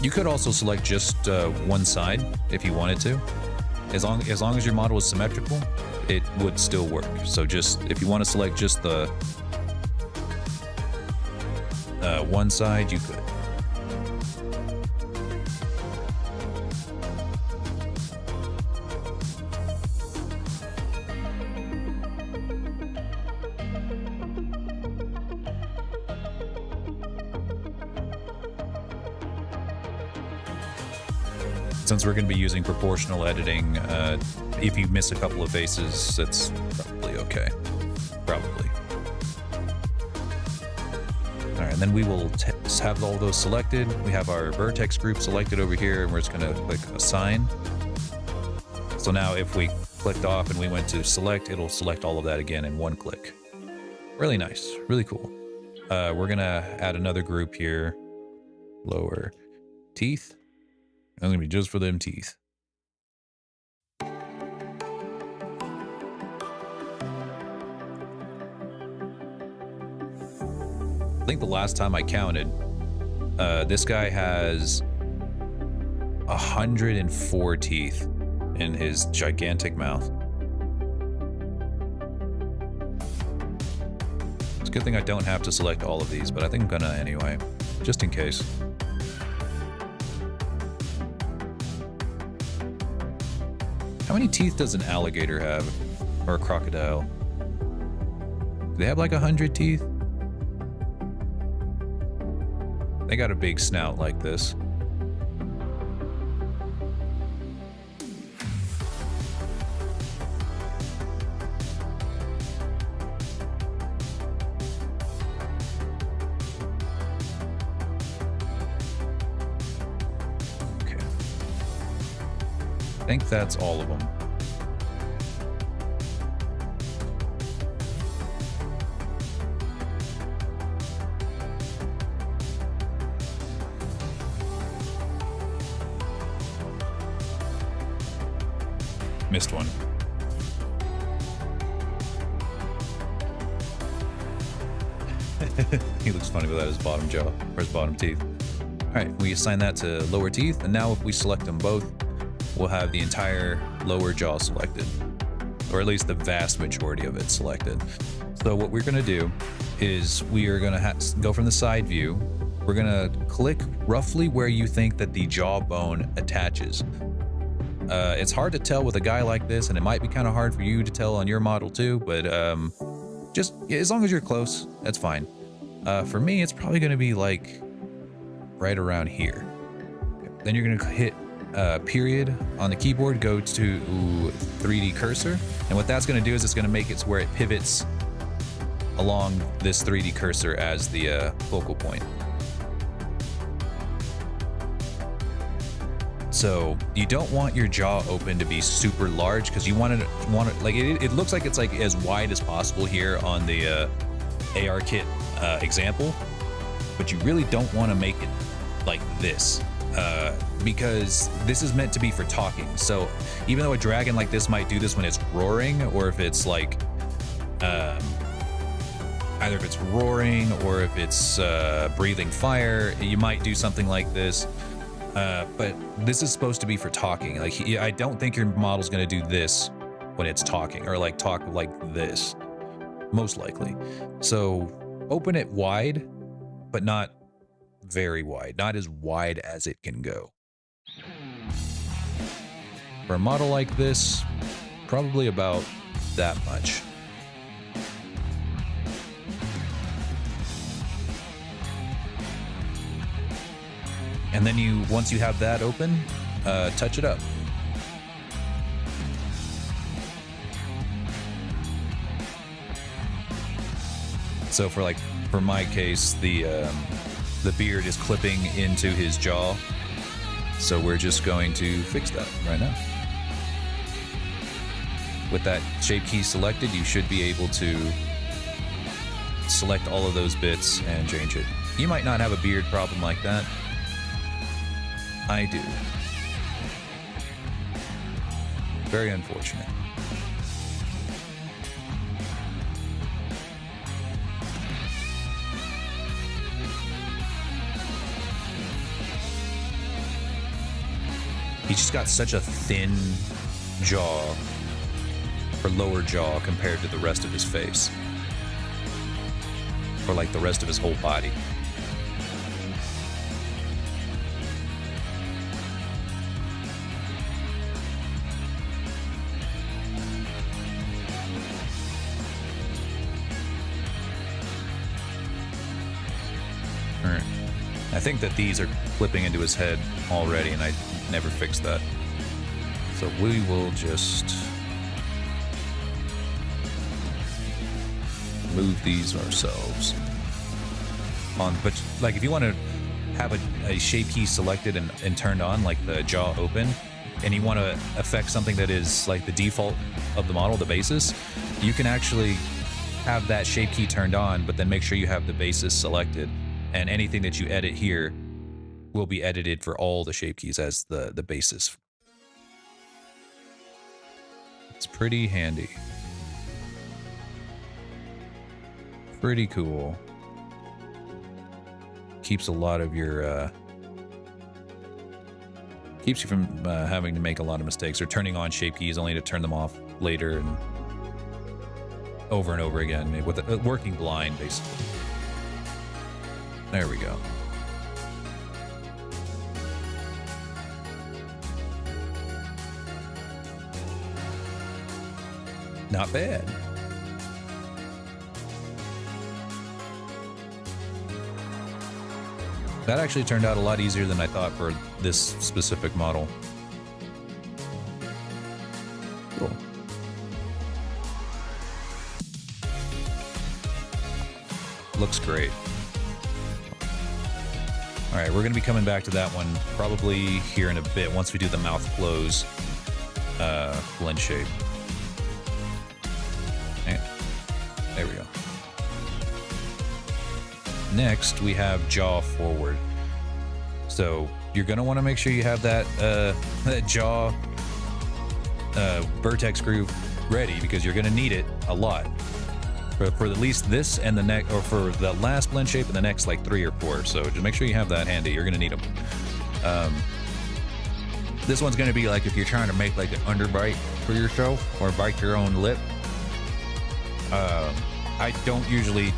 You could also select just one side if you wanted to. As long as your model is symmetrical, it would still work. So just if you want to select just the one side, you could. Since we're going to be using proportional editing, if you miss a couple of faces, it's probably okay. Probably. All right, and then we will have all those selected. We have our vertex group selected over here, and we're just going to click assign. So now if we clicked off and we went to select, it'll select all of that again in one click. Really nice, really cool. We're going to add another group here. Lower teeth. That's gonna be just for them teeth. I think the last time I counted, this guy has 104 teeth in his gigantic mouth. It's a good thing I don't have to select all of these, but I think I'm gonna anyway, just in case. How many teeth does an alligator have? Or a crocodile? Do they have like 100 teeth? They got a big snout like this. I think that's all of them. Missed one. He looks funny without his bottom jaw, or his bottom teeth. All right, we assign that to lower teeth, and now if we select them both, we'll have the entire lower jaw selected, or at least the vast majority of it selected. So what we're gonna do is we are gonna go from the side view. We're gonna click roughly where you think that the jawbone attaches. It's hard to tell with a guy like this, and it might be kind of hard for you to tell on your model too, but just as long as you're close, that's fine. For me, it's probably going to be like right around here. Then you're going to hit period on the keyboard, go to 3D cursor, and what that's going to do is it's going to make it to where it pivots along this 3D cursor as the focal point. So you don't want your jaw open to be super large, because you want it like it looks like it's like as wide as possible here on the ARKit example, but you really don't want to make it like this, because this is meant to be for talking. So even though a dragon like this might do this when it's roaring, or if it's like either if it's roaring or if it's breathing fire, you might do something like this. But this is supposed to be for talking. Like, I don't think your model's going to do this when it's talking, or like talk like this, most likely. So open it wide, but not very wide, not as wide as it can go. For a model like this, probably about that much. And then once you have that open, touch it up. So for my case, the beard is clipping into his jaw. So we're just going to fix that right now. With that shape key selected, you should be able to select all of those bits and change it. You might not have a beard problem like that. I do. Very unfortunate. He's just got such a thin jaw, or lower jaw, compared to the rest of his face. Or like the rest of his whole body. I think that these are clipping into his head already, and I never fixed that. So we will just move these ourselves. But like, if you want to have a shape key selected and turned on, like the jaw open, and you want to affect something that is like the default of the model, the basis, you can actually have that shape key turned on, but then make sure you have the basis selected. And anything that you edit here will be edited for all the shape keys as the basis. It's pretty handy. Pretty cool. Keeps a lot of your... keeps you from having to make a lot of mistakes, or turning on shape keys only to turn them off later and over again, with working blind, basically. There we go. Not bad. That actually turned out a lot easier than I thought for this specific model. Cool. Looks great. All right, we're going to be coming back to that one probably here in a bit, once we do the mouth close blend shape. And there we go. Next, we have jaw forward. So you're going to want to make sure you have that that jaw vertex groove ready, because you're going to need it a lot. For at least this and the next, or for the last blend shape and the next like 3 or 4. So just make sure you have that handy. You're going to need them. This one's going to be like if you're trying to make like an underbite for yourself, or bite your own lip. I don't usually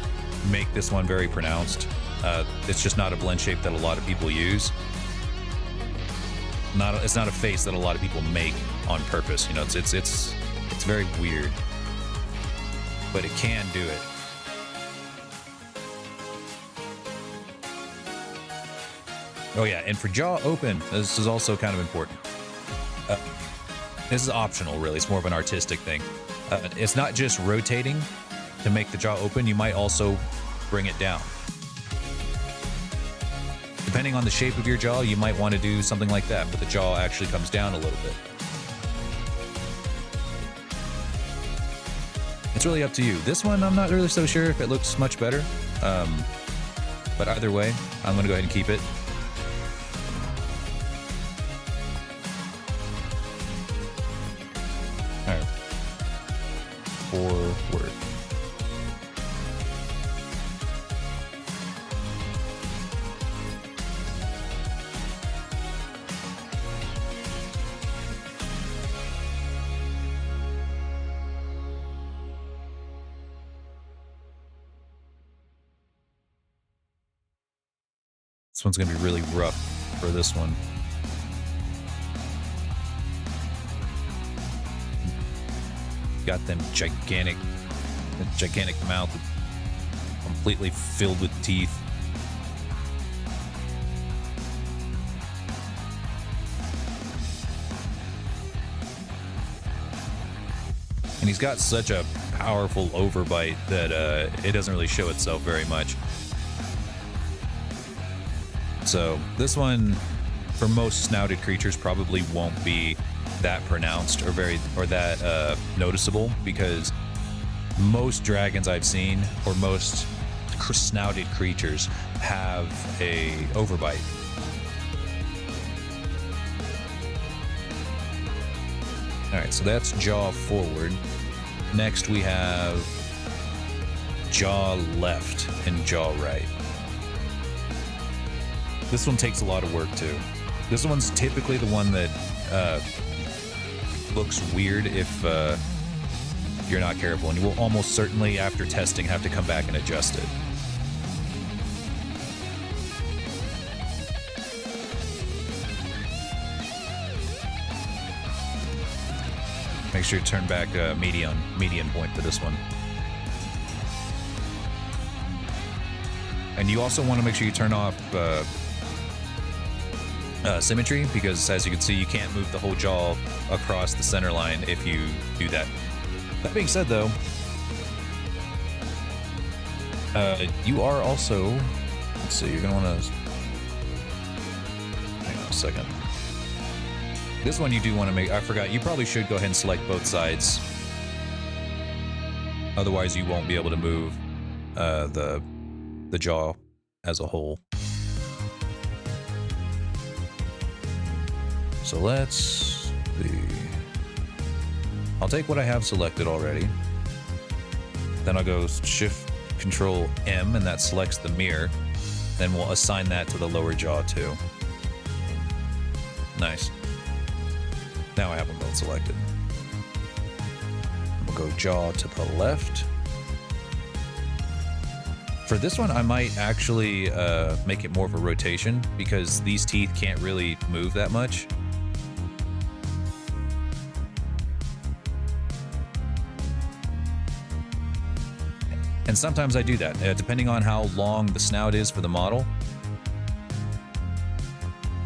make this one very pronounced. It's just not a blend shape that a lot of people use. It's not a face that a lot of people make on purpose. You know, it's very weird, but it can do it. Oh yeah, and for jaw open, this is also kind of important. This is optional, really. It's more of an artistic thing. It's not just rotating to make the jaw open. You might also bring it down. Depending on the shape of your jaw, you might want to do something like that, but the jaw actually comes down a little bit. It's really up to you. This one, I'm not really so sure if it looks much better. But either way, I'm going to go ahead and keep it. All right. Forward. This one's going to be really rough for this one. Got them gigantic mouth completely filled with teeth. And he's got such a powerful overbite that it doesn't really show itself very much. So this one, for most snouted creatures, probably won't be that pronounced or that noticeable, because most dragons I've seen, or most snouted creatures, have a overbite. All right, so that's jaw forward. Next we have jaw left and jaw right. This one takes a lot of work too. This one's typically the one that looks weird if you're not careful, and you will almost certainly, after testing, have to come back and adjust it. Make sure you turn back median point for this one. And you also want to make sure you turn off symmetry, because as you can see, you can't move the whole jaw across the center line if you do that. That being said, though, you are also, let's see, you're gonna want to, hang on a second. This one you do want to make, I forgot, you probably should go ahead and select both sides. Otherwise you won't be able to move the jaw as a whole. So let's see. I'll take what I have selected already. Then I'll go Shift Control M, and that selects the mirror. Then we'll assign that to the lower jaw too. Nice. Now I have them both selected. We'll go jaw to the left. For this one, I might actually make it more of a rotation, because these teeth can't really move that much. And sometimes I do that, depending on how long the snout is for the model.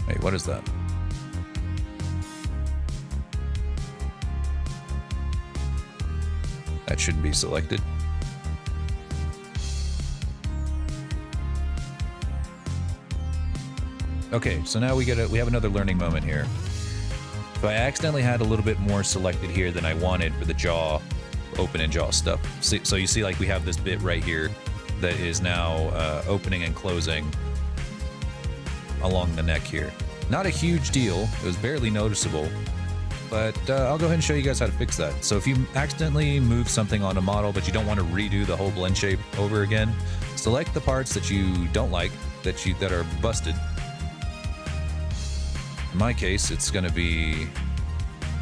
Wait, what is that? That shouldn't be selected. Okay, so now we have another learning moment here. So I accidentally had a little bit more selected here than I wanted for the jaw open and jaw stuff. So you see, like, we have this bit right here that is now opening and closing along the neck here. Not a huge deal, it was barely noticeable, but I'll go ahead and show you guys how to fix that. So if you accidentally move something on a model but you don't want to redo the whole blend shape over again, select the parts that you don't like, that are busted. In my case, it's going to be,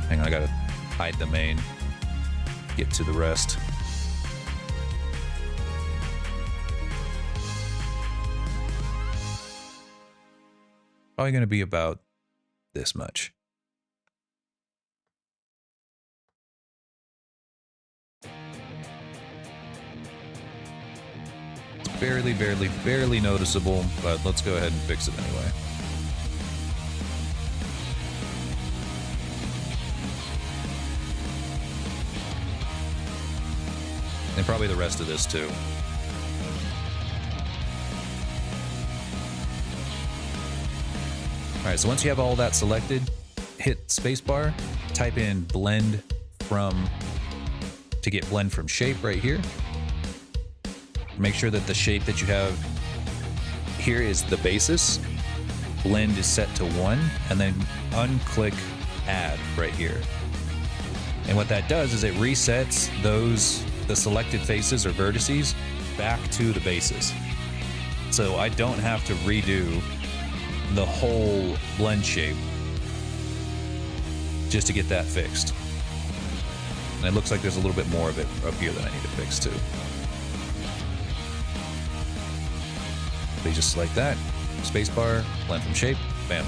hang on, I gotta hide the main, get to the rest. Probably going to be about this much. It's barely noticeable, but let's go ahead and fix it anyway. And probably the rest of this too. Alright, so once you have all that selected, hit spacebar, type in blend from, to get blend from shape right here. Make sure that the shape that you have here is the basis. Blend is set to 1, and then unclick add right here. And what that does is it resets the selected faces or vertices back to the basis. So I don't have to redo the whole blend shape just to get that fixed. And it looks like there's a little bit more of it up here that I need to fix too. So you just select that, spacebar, blend from shape, bam.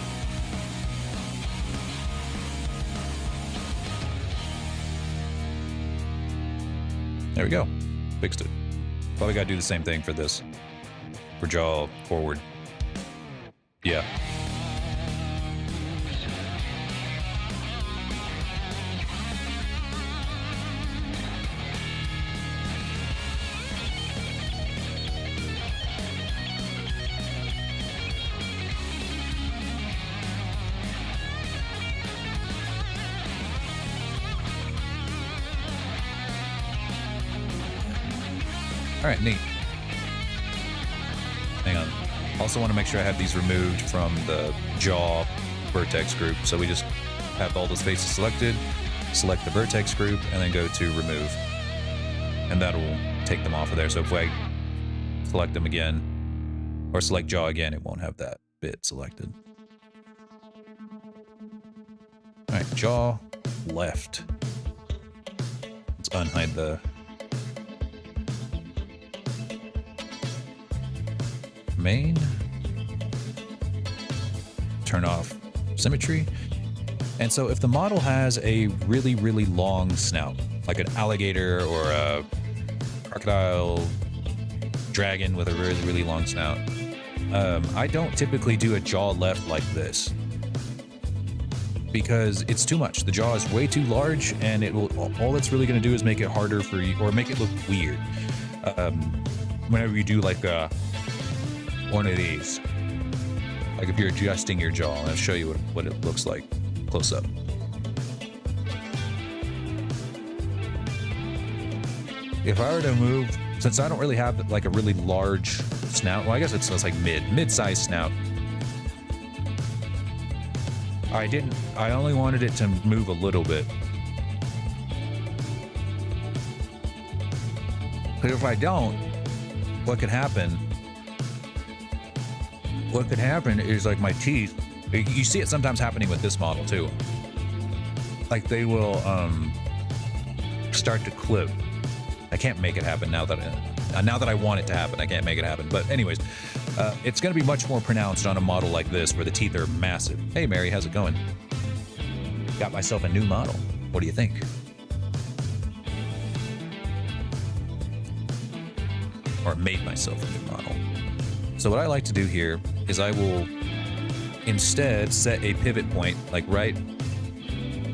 There we go, fixed it. Probably gotta do the same thing for this, for jaw forward. Yeah. All right, neat. Hang on. Also want to make sure I have these removed from the jaw vertex group. So we just have all those faces selected, select the vertex group, and then go to remove. And that'll take them off of there. So if I select them again, or select jaw again, it won't have that bit selected. All right, jaw left. Let's unhide the main, turn off symmetry. And so if the model has a really long snout, like an alligator or a crocodile, dragon with a really long snout, I don't typically do a jaw left like this because it's too much. The jaw is way too large, and it will, all it's really going to do is make it harder for you, or make it look weird. Whenever you do like one of these, like if you're adjusting your jaw, and I'll show you what it looks like close up. If I were to move, since I don't really have like a really large snout, well, I guess it's like mid-sized snout. I only wanted it to move a little bit. But if I don't, what could happen is like my teeth, you see it sometimes happening with this model too. Like they will start to clip. I can't make it happen now that I want it to happen. I can't make it happen. But anyways, it's going to be much more pronounced on a model like this where the teeth are massive. Hey Mary, how's it going? Got myself a new model. What do you think? Or made myself a new model. So what I like to do here is I will instead set a pivot point, like right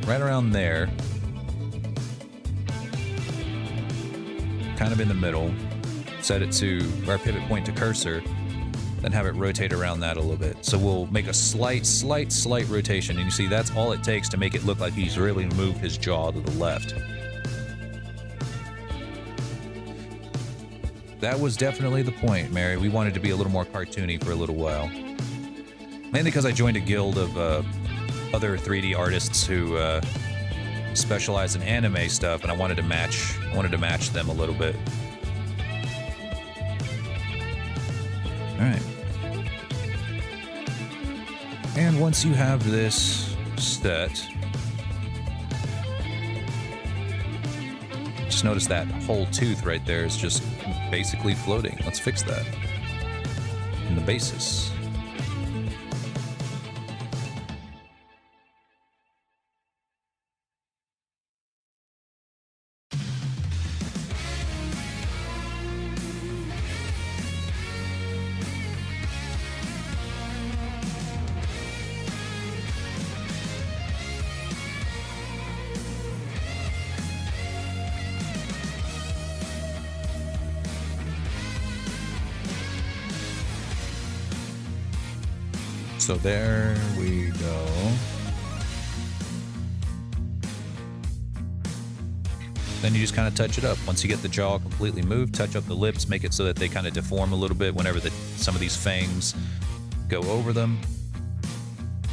around there, kind of in the middle, set it to our pivot point to cursor, then have it rotate around that a little bit. So we'll make a slight rotation, and you see that's all it takes to make it look like he's really moved his jaw to the left. That was definitely the point, Mary. We wanted to be a little more cartoony for a little while. Mainly because I joined a guild of other 3D artists who specialize in anime stuff, and I wanted to match them a little bit. All right. And once you have this set, just notice that whole tooth right there is just basically floating. Let's fix that in the basis. So there we go. Then you just kind of touch it up. Once you get the jaw completely moved, touch up the lips, make it so that they kind of deform a little bit whenever some of these fangs go over them.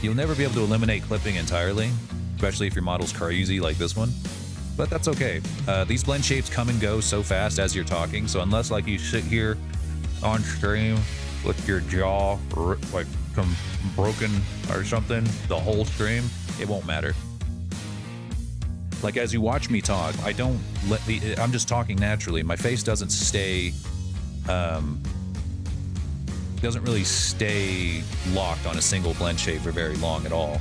You'll never be able to eliminate clipping entirely, especially if your model's crazy like this one. But that's okay. These blend shapes come and go so fast as you're talking, so unless like you sit here on stream with your jaw like broken or something the whole stream, it won't matter. Like as you watch me talk, I don't let I'm just talking naturally. My face doesn't stay, doesn't really stay locked on a single blend shape for very long at all.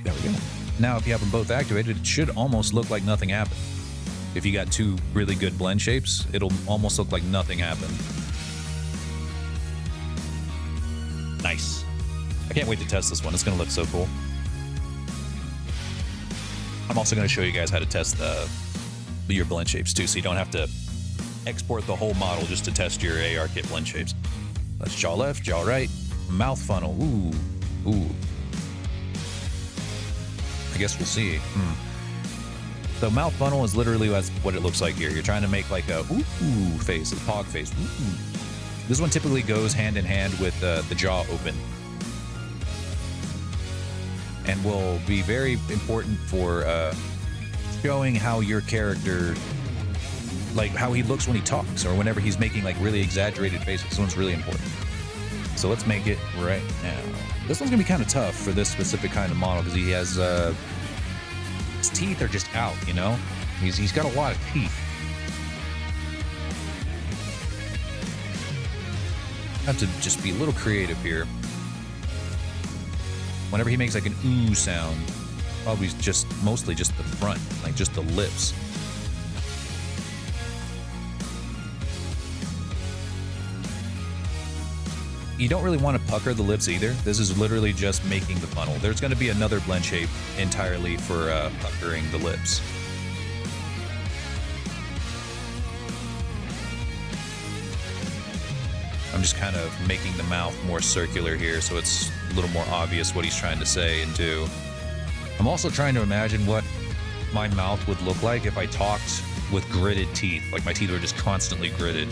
There we go. Now, if you have them both activated, it should almost look like nothing happened. If you got two really good blend shapes, it'll almost look like nothing happened. Nice. I can't wait to test this one. It's going to look so cool. I'm also going to show you guys how to test your blend shapes too, so you don't have to export the whole model just to test your ARKit blend shapes. Let's jaw left, jaw right, mouth funnel. Ooh, ooh. I guess we'll see. So mouth funnel is literally what it looks like here. You're trying to make like a ooh face, a pog face. Ooh. This one typically goes hand in hand with the jaw open, and will be very important for showing how your character, like how he looks when he talks or whenever he's making like really exaggerated faces. This one's really important. So let's make it right now. This one's gonna be kind of tough for this specific kind of model because he has his teeth are just out, you know. He's got a lot of teeth. Have to just be a little creative here. Whenever he makes like an ooh sound, probably mostly just the front, like just the lips. You don't really want to pucker the lips either. This is literally just making the funnel. There's going to be another blend shape entirely for puckering the lips. I'm just kind of making the mouth more circular here so it's a little more obvious what he's trying to say and do. I'm also trying to imagine what my mouth would look like if I talked with gritted teeth. Like my teeth were just constantly gritted.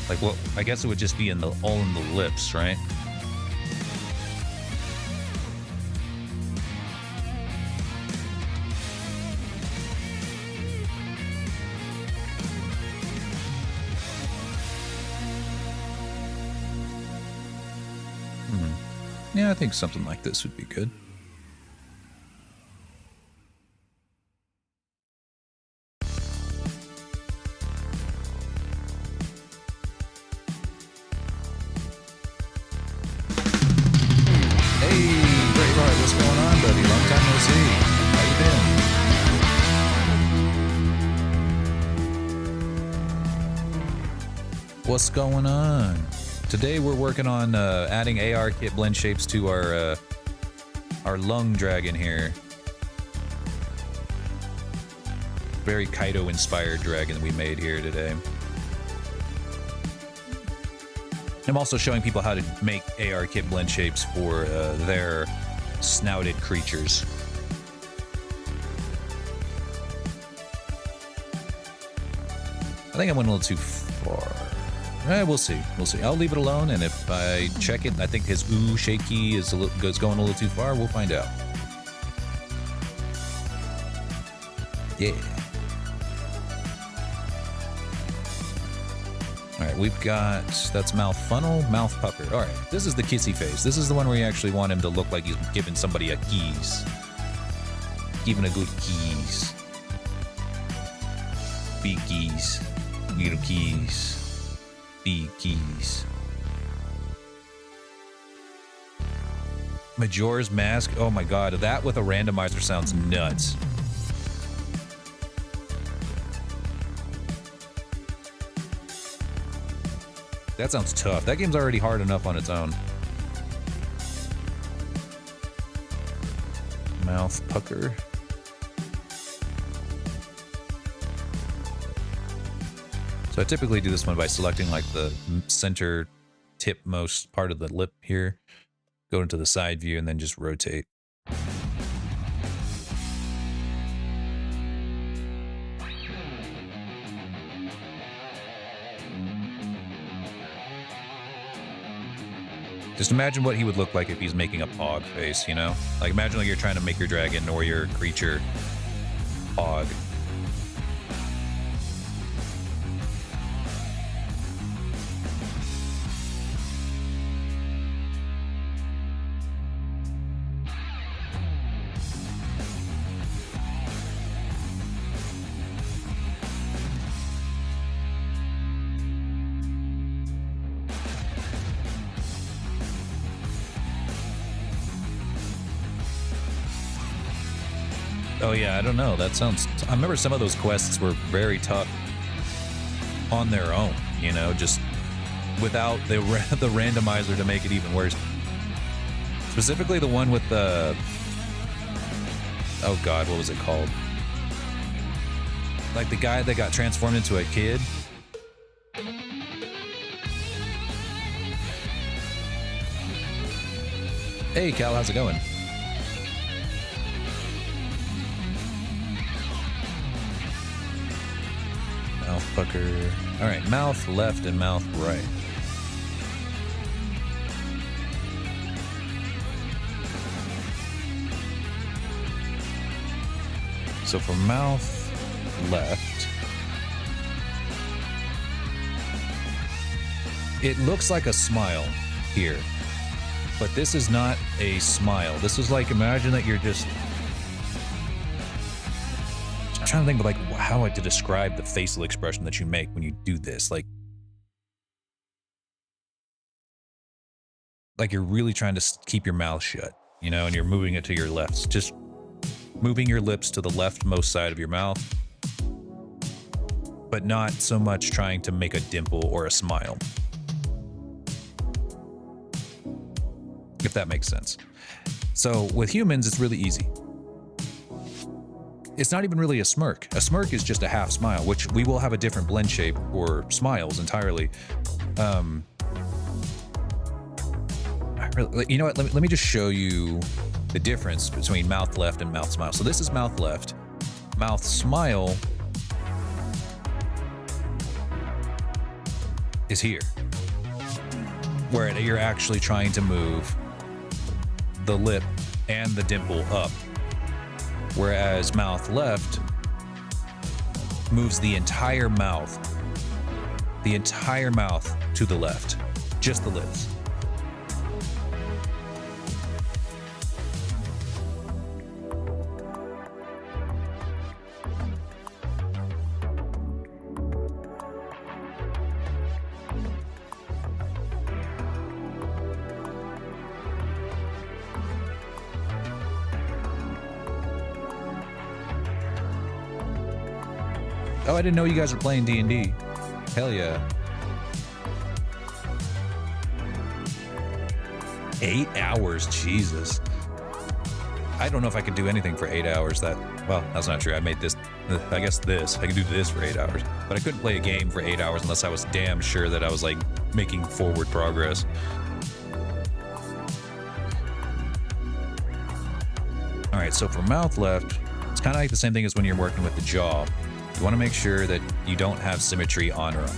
Like, well, I guess it would just be all in the lips, right? Yeah, I think something like this would be good. What's going on? Today we're working on adding ARKit blend shapes to our lung dragon here. Very Kaido inspired dragon we made here today. I'm also showing people how to make ARKit blend shapes for their snouted creatures. I think I went a little too far. We'll see. We'll see. I'll leave it alone, and if I check it and I think his ooh shaky is going a little too far, we'll find out. Yeah. All right, we've got, that's mouth funnel, mouth pucker. All right, this is the kissy face. This is the one where you actually want him to look like he's giving somebody a keys. Giving a good keys. Big keys. Little keys. Big keys. Majora's Mask. Oh my god, that with a randomizer sounds nuts. That sounds tough. That game's already hard enough on its own. Mouth pucker. So I typically do this one by selecting like the center tipmost part of the lip here, go into the side view, and then just rotate. Just imagine what he would look like if he's making a pog face, you know? Like imagine like you're trying to make your dragon or your creature pog. Oh yeah, I don't know. That sounds... I remember some of those quests were very tough on their own, you know, just without the randomizer to make it even worse. Specifically the one with the... Oh god, what was it called? Like the guy that got transformed into a kid. Hey Cal, how's it going? Mouth pucker. All right, mouth left and mouth right. So for mouth left, it looks like a smile here, but this is not a smile. This is like, imagine that you're just... I'm trying to think of like how to describe the facial expression that you make when you do this. Like you're really trying to keep your mouth shut, you know, and you're moving it to your left. Just moving your lips to the leftmost side of your mouth, but not so much trying to make a dimple or a smile. If that makes sense. So with humans, it's really easy. It's not even really a smirk. A smirk is just a half smile, which we will have a different blend shape for smiles entirely. You know what? Let me just show you the difference between mouth left and mouth smile. So this is mouth left. Mouth smile is here, where you're actually trying to move the lip and the dimple up. Whereas mouth left moves the entire mouth to the left, just the lips. Oh, I didn't know you guys were playing D&D. Hell yeah. 8 hours, Jesus. I don't know if I could do anything for 8 hours. Well, that's not true. I made this, I guess this. I could do this for 8 hours. But I couldn't play a game for 8 hours unless I was damn sure that I was like making forward progress. All right, so for mouth left, it's kind of like the same thing as when you're working with the jaw. You want to make sure that you don't have symmetry on or on.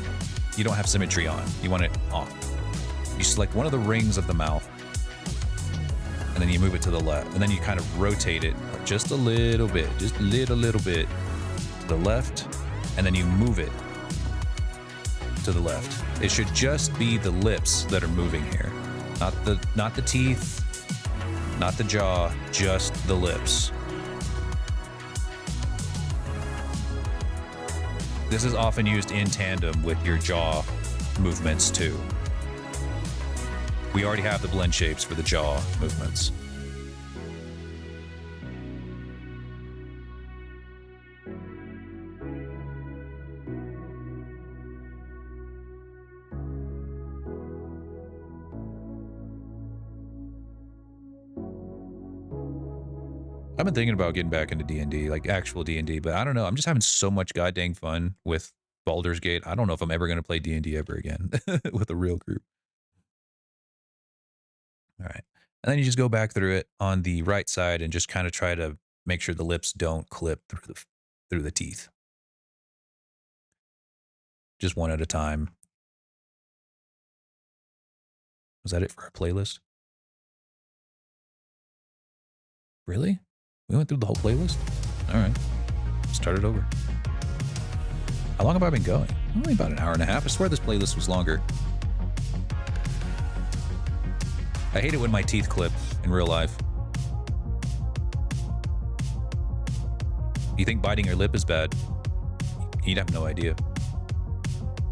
You don't have symmetry on. You want it on. You select one of the rings of the mouth, and then you move it to the left, and then you kind of rotate it just a little bit, just a little bit to the left, and then you move it to the left. It should just be the lips that are moving here, not the teeth, not the jaw, just the lips. This is often used in tandem with your jaw movements too. We already have the blend shapes for the jaw movements. I've been thinking about getting back into D&D, like actual D&D, but I don't know. I'm just having so much goddamn fun with Baldur's Gate. I don't know if I'm ever going to play D&D ever again with a real group. All right. And then you just go back through it on the right side and just kind of try to make sure the lips don't clip through the teeth. Just one at a time. Was that it for our playlist? Really? We went through the whole playlist? All right. Start it over. How long have I been going? Only about an hour and a half. I swear this playlist was longer. I hate it when my teeth clip in real life. You think biting your lip is bad? You'd have no idea.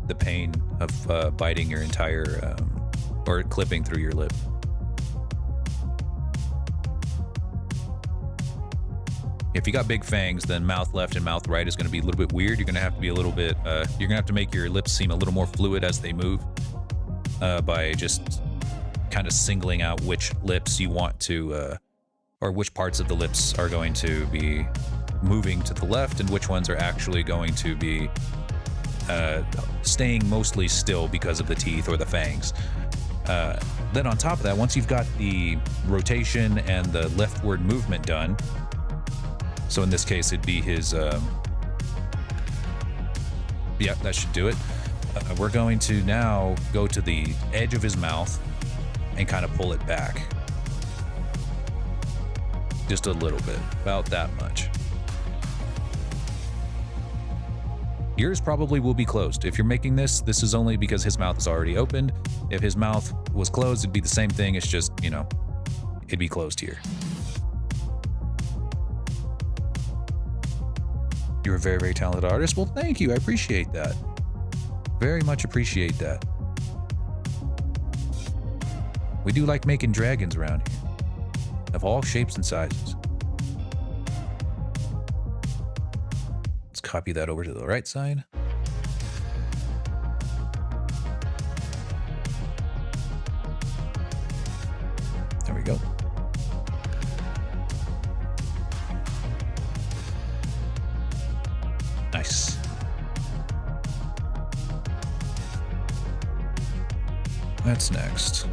The pain of biting your entire, or clipping through your lip. If you got big fangs, then mouth left and mouth right is going to be a little bit weird. You're going to have to be a little bit, you're going to have to make your lips seem a little more fluid as they move by just kind of singling out which lips you want to, or which parts of the lips are going to be moving to the left and which ones are actually going to be staying mostly still because of the teeth or the fangs. Then on top of that, once you've got the rotation and the leftward movement done, so in this case, it'd be his, yeah, that should do it. We're going to now go to the edge of his mouth and kind of pull it back. Just a little bit, about that much. Yours probably will be closed. If you're making this, this is only because his mouth is already opened. If his mouth was closed, it'd be the same thing. It's just, you know, it'd be closed here. You're a very, very talented artist. Well, thank you. I appreciate that. Very much appreciate that. We do like making dragons around here, of all shapes and sizes. Let's copy that over to the right side. There we go. Nice. That's next.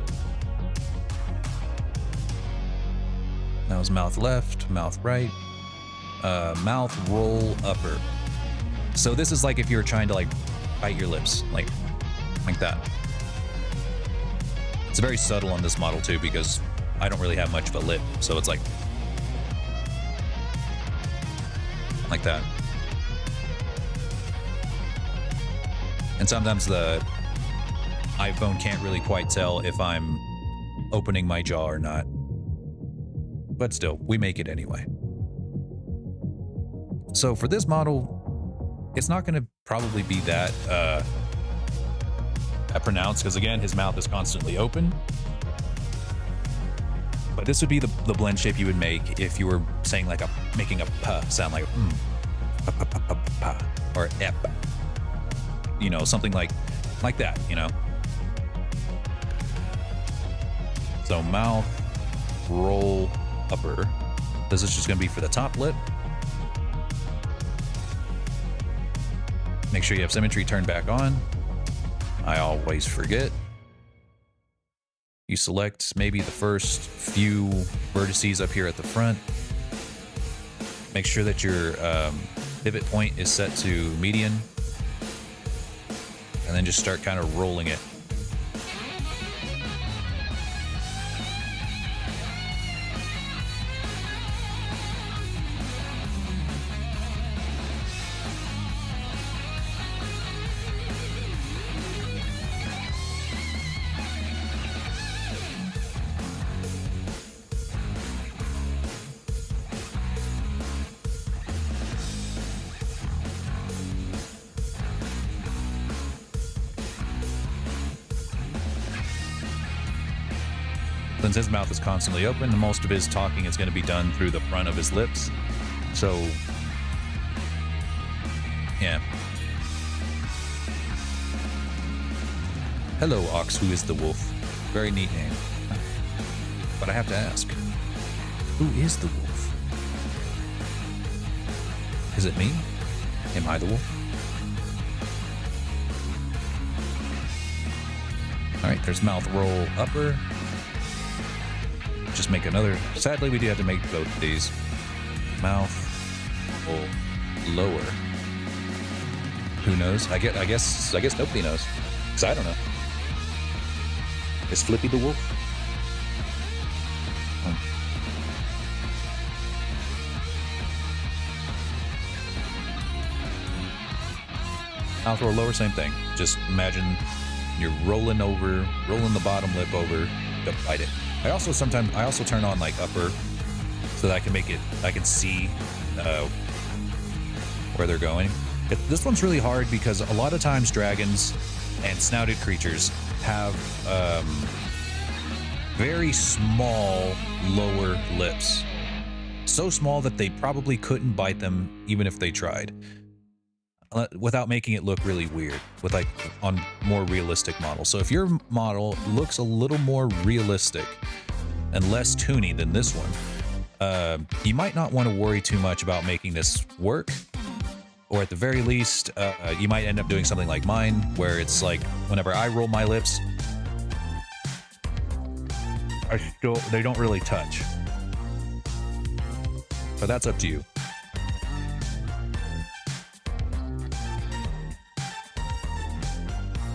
That was mouth left, mouth right, mouth roll upper. So this is like if you were trying to like bite your lips, like that. It's very subtle on this model too because I don't really have much of a lip, so it's like that. And sometimes the iPhone can't really quite tell if I'm opening my jaw or not. But still, we make it anyway. So for this model, it's not going to probably be that pronounced because again, his mouth is constantly open. But this would be the blend shape you would make if you were saying like making a p sound, like or ep. You know, something like that, you know? So mouth, roll, upper. This is just gonna be for the top lip. Make sure you have symmetry turned back on. I always forget. You select maybe the first few vertices up here at the front. Make sure that your pivot point is set to median. And then just start kind of rolling it. since his mouth is constantly open, most of his talking is going to be done through the front of his lips. So, yeah. Hello, Ox, who is the wolf. Very neat name. But I have to ask, who is the wolf? Is it me? Am I the wolf? Alright, there's mouth roll upper. Just make another. Sadly, we do have to make both of these. Mouth roll lower. Who knows? I guess nobody knows. Because I don't know. Is Flippy the wolf? Mouth roll lower, same thing. Just imagine you're rolling the bottom lip over to bite it. I also turn on like upper so that I can see where they're going. This one's really hard because a lot of times dragons and snouted creatures have very small lower lips. So small that they probably couldn't bite them even if they tried. Without making it look really weird with like on more realistic models. So if your model looks a little more realistic and less toony than this one, you might not want to worry too much about making this work. Or at the very least, you might end up doing something like mine, where it's like whenever I roll my lips, they don't really touch. But that's up to you.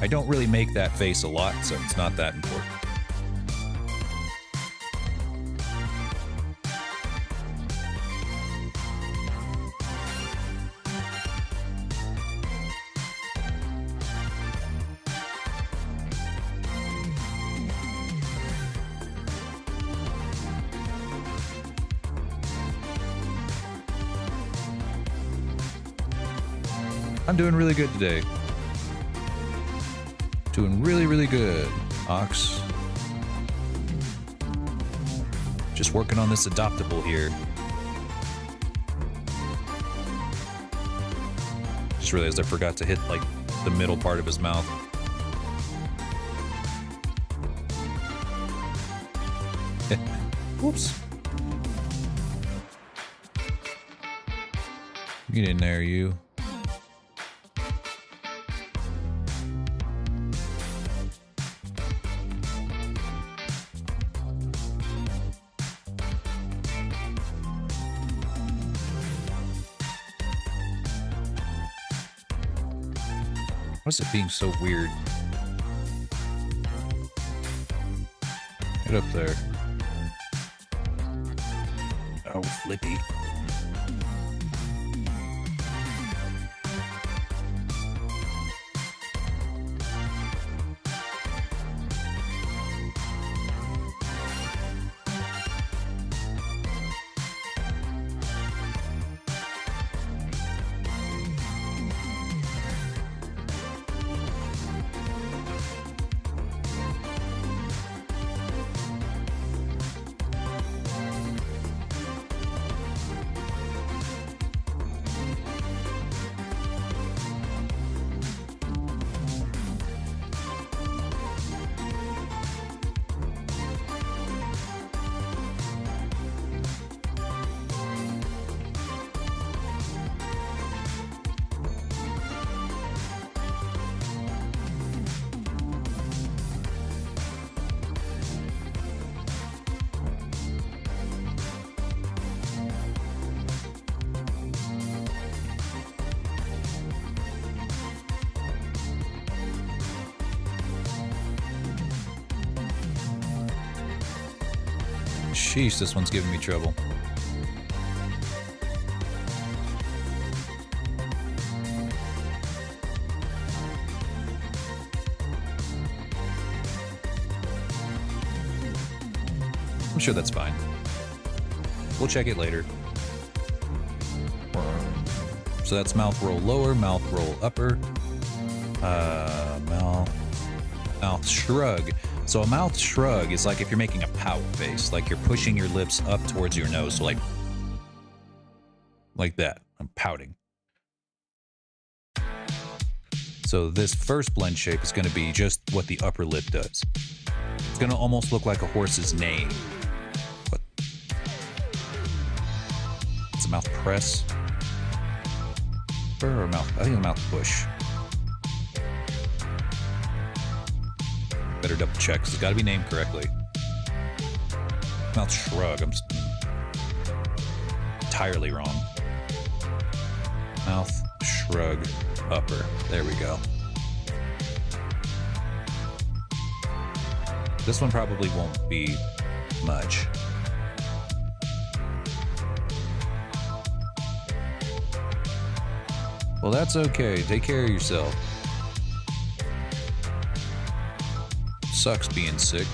I don't really make that face a lot, so it's not that important. I'm doing really good today. Doing really, really good, Ox. Just working on this adoptable here. Just realized I forgot to hit like the middle part of his mouth. Whoops. Get in there, you. What's it being so weird? Get up there. Oh, Flippy. Sheesh, this one's giving me trouble. I'm sure that's fine. We'll check it later. So that's mouth roll lower, mouth roll upper, mouth shrug. So a mouth shrug is like if you're making a pout face, like you're pushing your lips up towards your nose, so like that. I'm pouting. So this first blend shape is going to be just what the upper lip does. It's going to almost look like a horse's neigh. What? It's a mouth press. Or a mouth, I think a mouth push. Better double check, because it's got to be named correctly. Mouth shrug, I'm entirely wrong. Mouth shrug upper. There we go. This one probably won't be much. Well, that's okay. Take care of yourself. Sucks being sick.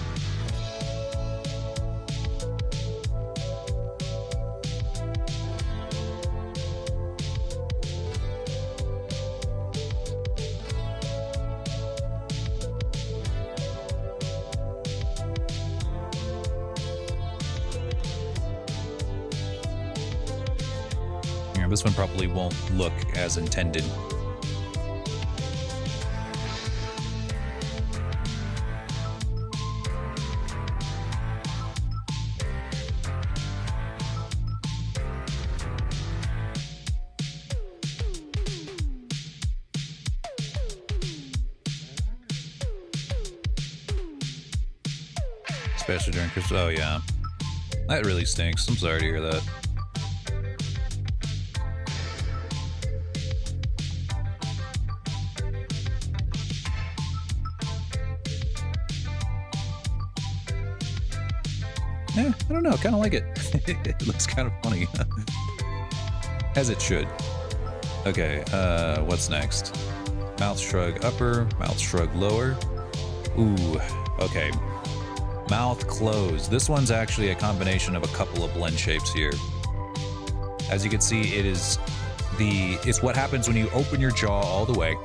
Yeah, this one probably won't look as intended. Especially during Christmas. Oh, yeah. That really stinks. I'm sorry to hear that. Yeah, I don't know. I kind of like it. It looks kind of funny. As it should. Okay, what's next? Mouth shrug upper, mouth shrug lower. Ooh, okay. Mouth closed. This one's actually a combination of a couple of blend shapes here. As you can see, it's what happens when you open your jaw all the way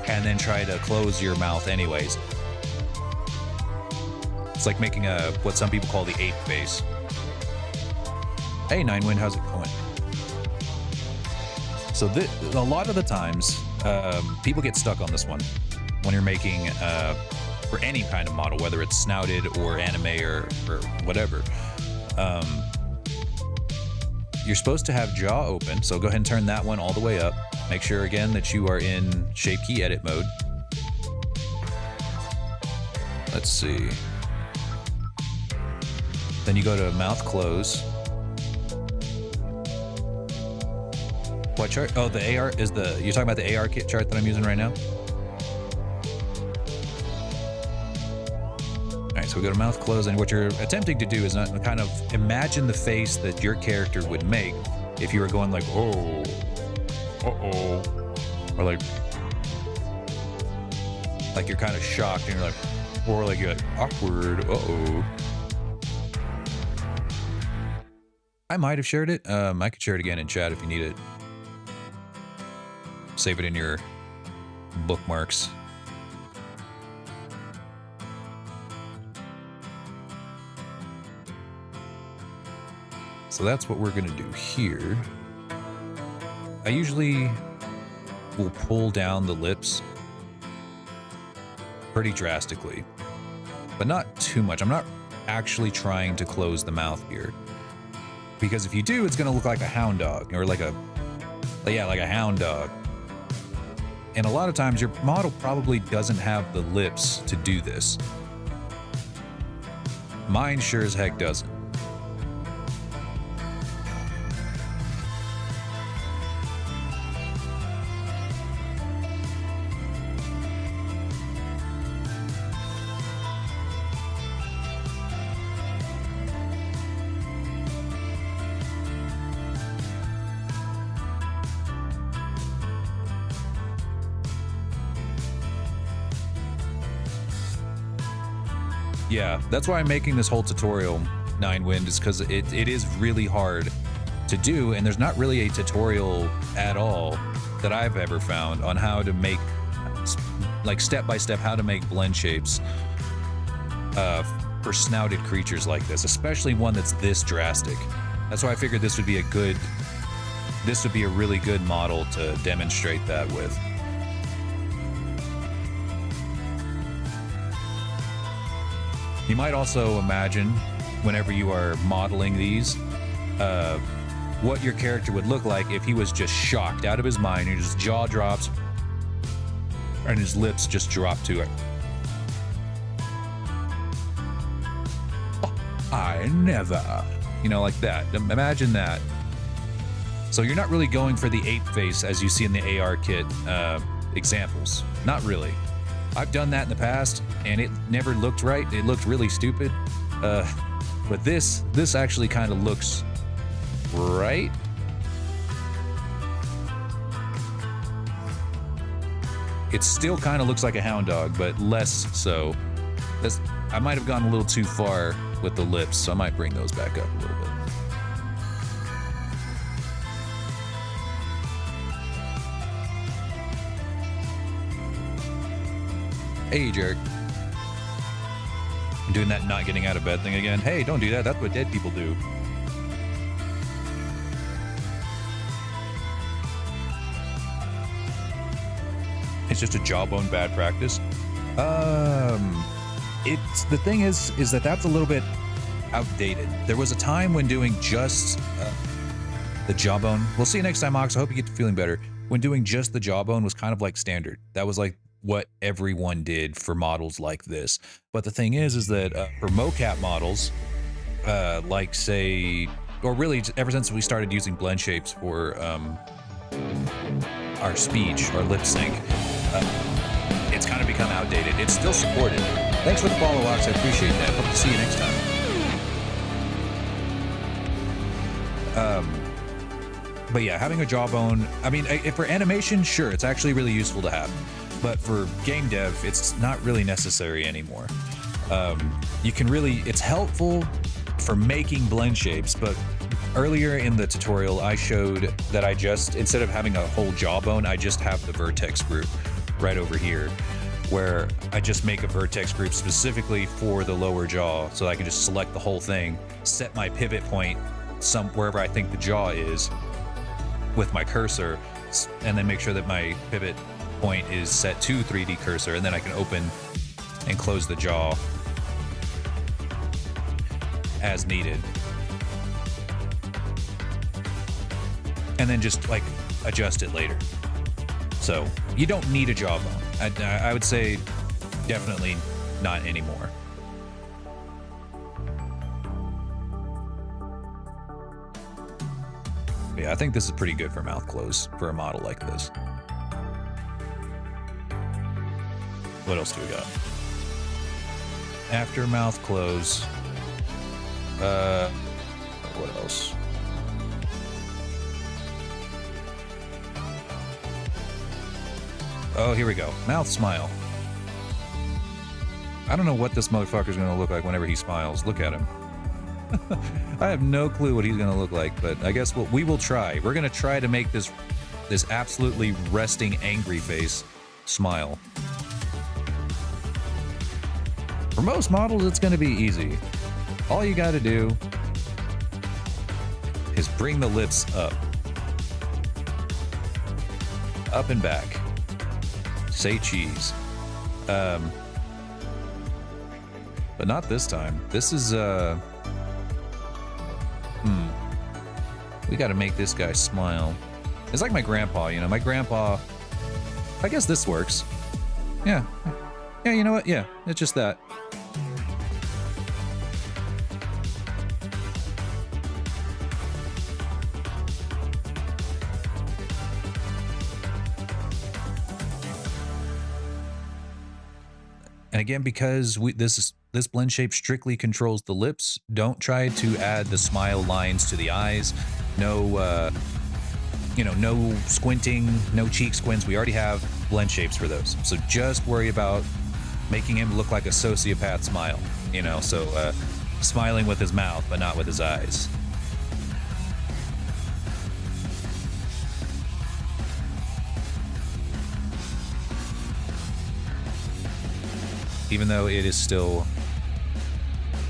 and then try to close your mouth anyways. It's like making what some people call the ape face. Hey, Ninewind, how's it going? So a lot of the times, people get stuck on this one when you're making for any kind of model, whether it's snouted or anime or whatever. You're supposed to have jaw open, so go ahead and turn that one all the way up. Make sure again that you are in shape key edit mode. Let's see. Then you go to mouth close. What chart? Oh, the AR is you're talking about the ARKit chart that I'm using right now? So we go to mouth close, and what you're attempting to do is not kind of imagine the face that your character would make if you were going like, oh, uh-oh, or like you're kind of shocked and you're like, or like you're like awkward, uh-oh. I might have shared it. I could share it again in chat if you need it. Save it in your bookmarks. So that's what we're gonna do here. I usually will pull down the lips pretty drastically, but not too much. I'm not actually trying to close the mouth here, because if you do, it's gonna look like a hound dog, or like a hound dog. And a lot of times your model probably doesn't have the lips to do this. Mine sure as heck doesn't. Yeah, that's why I'm making this whole tutorial, Ninewind, is because it is really hard to do, and there's not really a tutorial at all that I've ever found on how to make, like step by step, how to make blend shapes for snouted creatures like this, especially one that's this drastic. That's why I figured this would be a really good model to demonstrate that with. You might also imagine, whenever you are modeling these, what your character would look like if he was just shocked out of his mind and his jaw drops and his lips just drop to it. I never. You know, like that. Imagine that. So you're not really going for the ape face as you see in the ARKit examples. Not really. I've done that in the past, and it never looked right. It looked really stupid. But this actually kind of looks right. It still kind of looks like a hound dog, but less so. I might have gone a little too far with the lips, so I might bring those back up a little bit. Hey, jerk. I'm doing that not getting out of bed thing again. Hey, don't do that. That's what dead people do. It's just a jawbone bad practice. It's the thing is that that's a little bit outdated. There was a time when doing just the jawbone. We'll see you next time, Ox. I hope you get to feeling better. When doing just the jawbone was kind of like standard. That was like what everyone did for models like this. But the thing is that for mocap models, like say, or really ever since we started using Blendshapes for our speech, our lip sync, it's kind of become outdated. It's still supported. Thanks for the follow, Ox. I appreciate that. Hope to see you next time. But yeah, having a jawbone, I mean, if for animation, sure, it's actually really useful to have. But for game dev, it's not really necessary anymore. You can really, it's helpful for making blend shapes, but earlier in the tutorial, I showed that I just, instead of having a whole jawbone, I just have the vertex group right over here, where I just make a vertex group specifically for the lower jaw, so I can just select the whole thing, set my pivot point wherever I think the jaw is with my cursor, and then make sure that my pivot point is set to 3D cursor, and then I can open and close the jaw as needed. And then just like adjust it later. So you don't need a jawbone. I would say definitely not anymore. But yeah, I think this is pretty good for mouth close for a model like this. What else do we got? After mouth close. What else? Oh, here we go. Mouth smile. I don't know what this motherfucker's gonna look like whenever he smiles. Look at him. I have no clue what he's gonna look like, but I guess we will try. We're gonna try to make this absolutely resting angry face smile. For most models, it's gonna be easy. All you gotta do is bring the lips up. Up and back. Say cheese. But not this time. This is, we gotta make this guy smile. It's like my grandpa, you know, my grandpa, I guess this works. Yeah. Yeah, you know what? Yeah, it's just that. And again, because this blend shape strictly controls the lips, don't try to add the smile lines to the eyes. No, no squinting, no cheek squints. We already have blend shapes for those. So just worry about making him look like a sociopath smile, you know, so smiling with his mouth, but not with his eyes. Even though it is still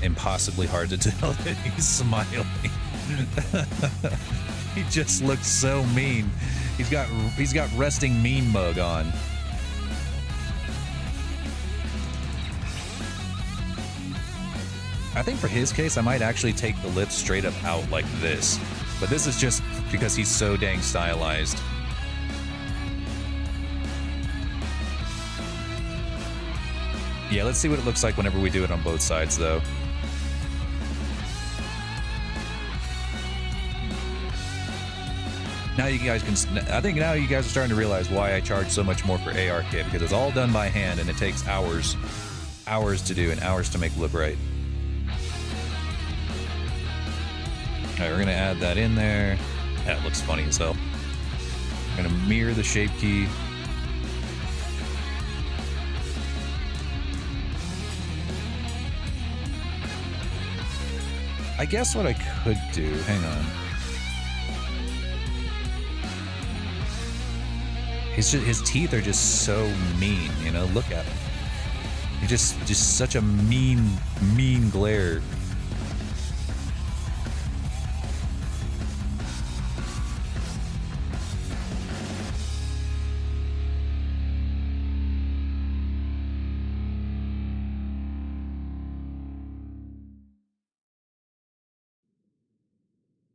impossibly hard to tell that he's smiling. He just looks so mean. He's got resting mean mug on. I think for his case, I might actually take the lips straight up out like this. But this is just because he's so dang stylized. Yeah, let's see what it looks like whenever we do it on both sides, though. Now you guys can, I think now you guys are starting to realize why I charge so much more for ARKit, because it's all done by hand and it takes hours to do and hours to make look right. All right, we're gonna add that in there. That looks funny as hell. We're gonna mirror the shape key. I guess what I could do, hang on. His teeth are just so mean, you know, look at him. He's just such a mean glare.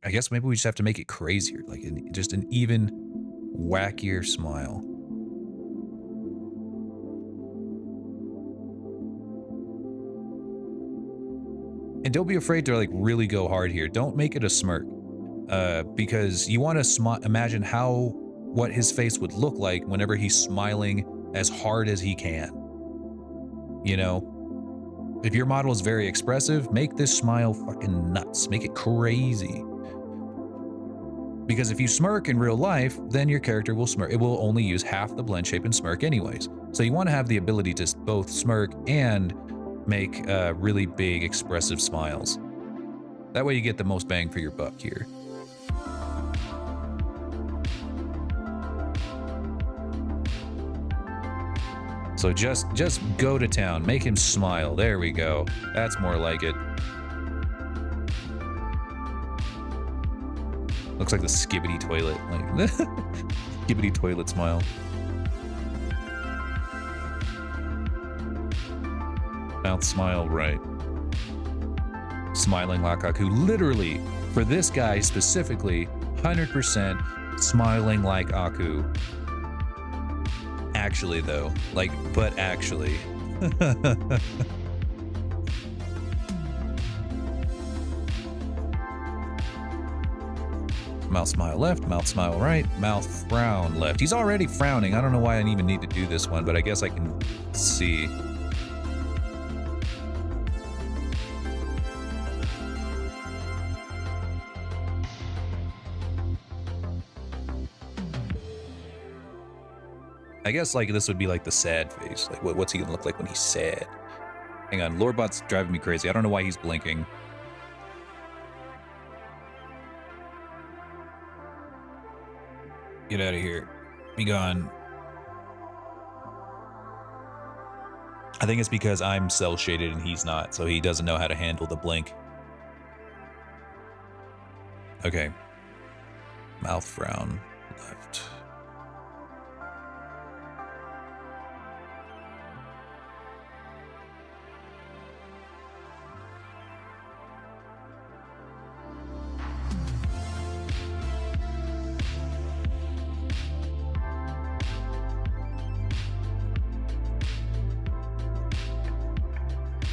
I guess maybe we just have to make it crazier, like just an even wackier smile. And don't be afraid to like really go hard here. Don't make it a smirk, because you want to imagine what his face would look like whenever he's smiling as hard as he can. You know? If your model is very expressive, make this smile fucking nuts. Make it crazy. Because if you smirk in real life, then your character will smirk. It will only use half the blend shape and smirk anyways. So you want to have the ability to both smirk and make really big expressive smiles. That way you get the most bang for your buck here. So just go to town, make him smile. There we go. That's more like it. Looks like the skibbity toilet, like skibbity toilet smile. Mouth smile right. Smiling like Aku. Literally, for this guy specifically, 100% smiling like Aku. Actually, though, like, but actually. Mouth smile left, mouth smile right, mouth frown left. He's already frowning. I don't know why I even need to do this one, but I guess I can see. I guess like this would be like the sad face. Like what's he gonna look like when he's sad? Hang on, Lordbot's driving me crazy. I don't know why he's blinking. Get out of here. Be gone. I think it's because I'm cell shaded and he's not, so he doesn't know how to handle the blink. Okay. Mouth frown left.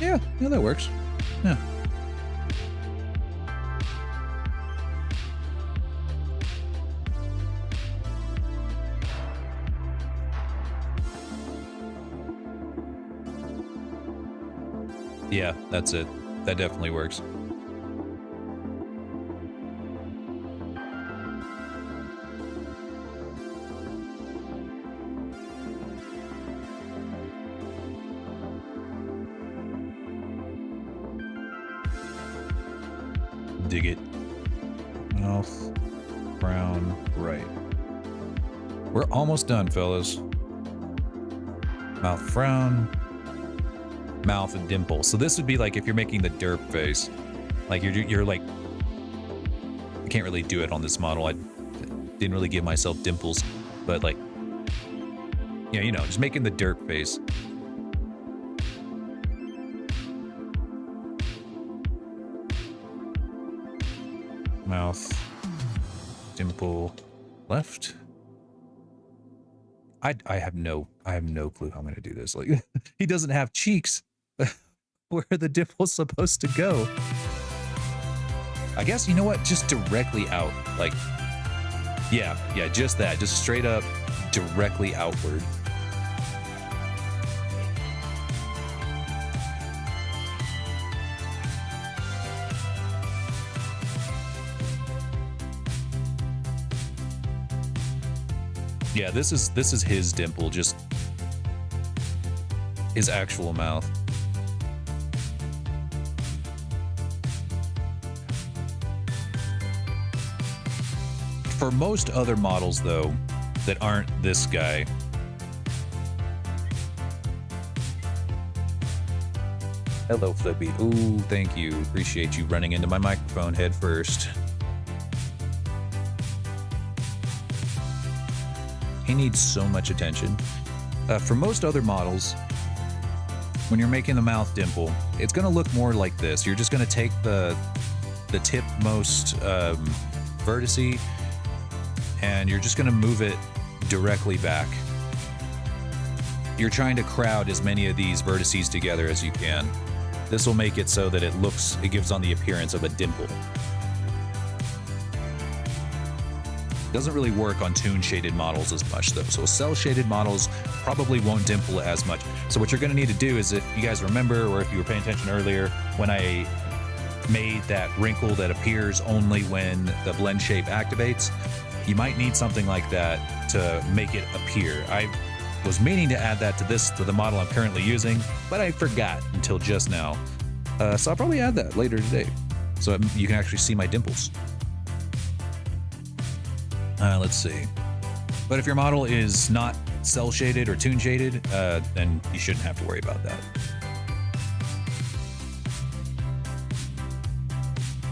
Yeah, that works. Yeah. Yeah, that's it. That definitely works. Dig it. Mouth, brown, right. We're almost done, fellas. Mouth frown. mouth and dimple. So this would be like if you're making the derp face, like you're like, I can't really do it on this model. I didn't really give myself dimples, but like, yeah, you know, just making the derp face. Mouth, dimple, left. I have no clue how I'm gonna do this. Like, he doesn't have cheeks. Where are the dimples supposed to go? I guess, you know what? Just directly out. Like, yeah, just that. Just straight up, directly outward. Yeah, this is his dimple, just his actual mouth. For most other models, though, that aren't this guy, hello, Flippy. Ooh, thank you. Appreciate you running into my microphone head first. He needs so much attention. For most other models, when you're making the mouth dimple, it's going to look more like this. You're just going to take the tip most vertice, and you're just going to move it directly back. You're trying to crowd as many of these vertices together as you can. This will make it so that it gives on the appearance of a dimple. Doesn't really work on toon shaded models as much though. So cell shaded models probably won't dimple as much. So what you're going to need to do is, if you guys remember, or if you were paying attention earlier, when I made that wrinkle that appears only when the blend shape activates, you might need something like that to make it appear. I was meaning to add that to the model I'm currently using, but I forgot until just now. So I'll probably add that later today, so you can actually see my dimples. Let's see. But if your model is not cell shaded or toon shaded, then you shouldn't have to worry about that.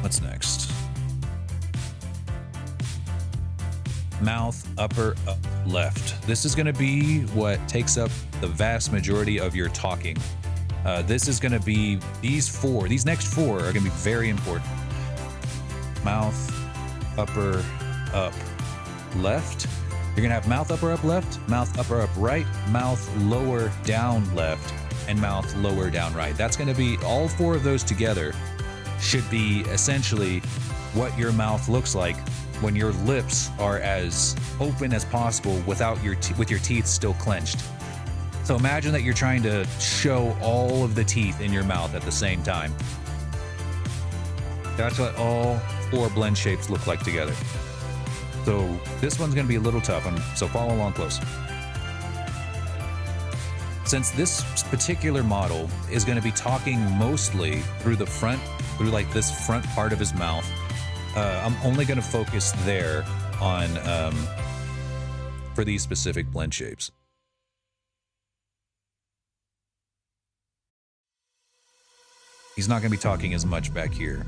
What's next? Mouth, upper, up, left. This is going to be what takes up the vast majority of your talking. This is going to be these next four are going to be very important. Mouth, upper, up, left. You're gonna have mouth upper up left, mouth upper up right, mouth lower down left, and mouth lower down right. That's gonna be, all four of those together should be essentially what your mouth looks like when your lips are as open as possible without with your teeth still clenched. So imagine that you're trying to show all of the teeth in your mouth at the same time. That's what all four blend shapes look like together. So this one's going to be a little tough, so follow along close. Since this particular model is going to be talking mostly through the front, through like this front part of his mouth, I'm only going to focus there on for these specific blend shapes. He's not going to be talking as much back here.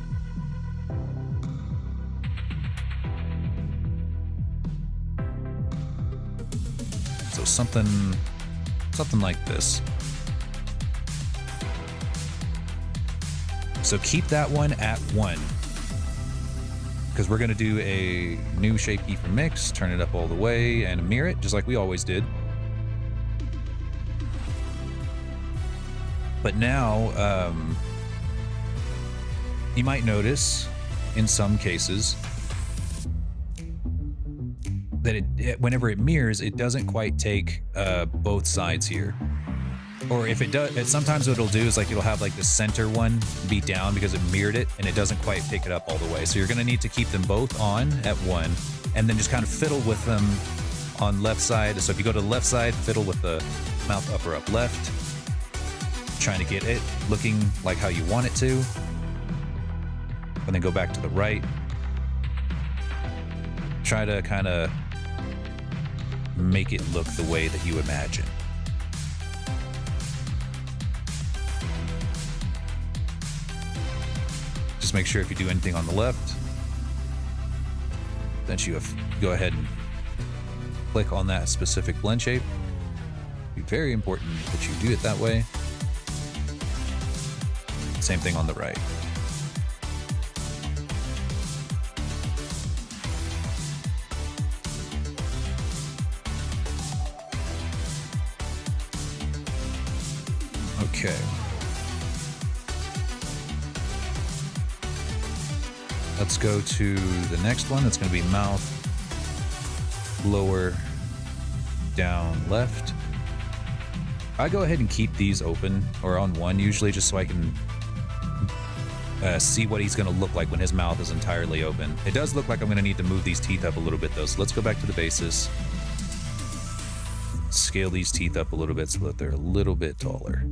So something like this. So keep that one at 1, because we're going to do a new shape key from mix, turn it up all the way, and mirror it just like we always did. But now you might notice in some cases that whenever it mirrors, it doesn't quite take both sides here. Or if it does, sometimes what it'll do is like it'll have like the center one be down because it mirrored it and it doesn't quite pick it up all the way. So you're gonna need to keep them both on at 1 and then just kind of fiddle with them on left side. So if you go to the left side, fiddle with the mouth upper up left, trying to get it looking like how you want it to. And then go back to the right. Try to kind of make it look the way that you imagine. Just make sure if you do anything on the left, then you go ahead and click on that specific blend shape. Be very important that you do it that way. Same thing on the right. Okay. Let's go to the next one. That's going to be mouth, lower, down, left. I go ahead and keep these open or on one usually just so I can see what he's going to look like when his mouth is entirely open. It does look like I'm going to need to move these teeth up a little bit though. So let's go back to the basis. Scale these teeth up a little bit so that they're a little bit taller.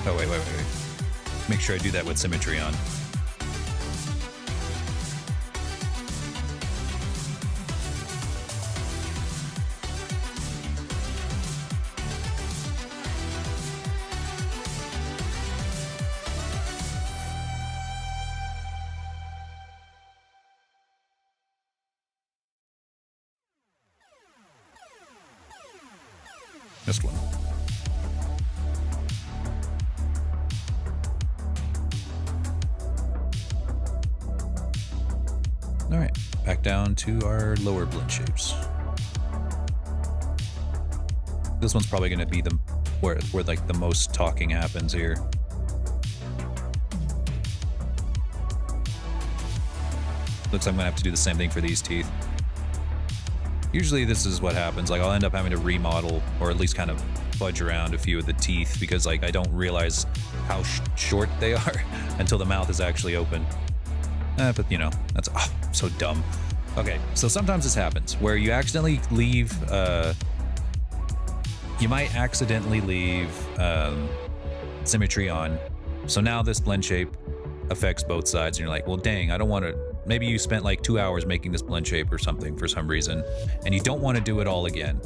Oh, wait. Make sure I do that with symmetry on. Just one. All right, back down to our lower blend shapes. This one's probably going to be the where like the most talking happens here. Looks like I'm gonna have to do the same thing for these teeth. Usually this is what happens. Like I'll end up having to remodel or at least kind of fudge around a few of the teeth because like I don't realize how short they are until the mouth is actually open. But you know, that's so dumb. Okay, so sometimes this happens where you accidentally leave, you might accidentally leave symmetry on. So now this blend shape affects both sides and you're like, well, dang, I don't want to, maybe you spent like 2 hours making this blend shape or something for some reason, and you don't want to do it all again.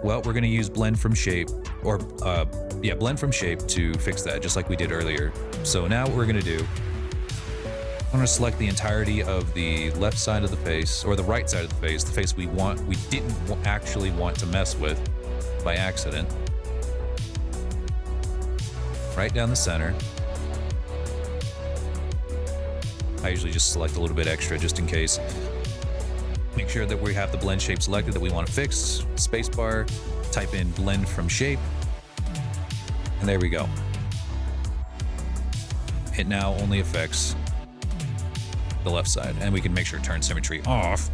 Well, we're going to use blend from shape or blend from shape to fix that, just like we did earlier. So now what we're going to do, I'm going to select the entirety of the left side of the face, or the right side of the face we didn't actually want to mess with by accident. Right down the center. I usually just select a little bit extra just in case. Make sure that we have the blend shape selected that we want to fix. Spacebar, type in blend from shape, and there we go. It now only affects the left side, and we can make sure to turn symmetry off.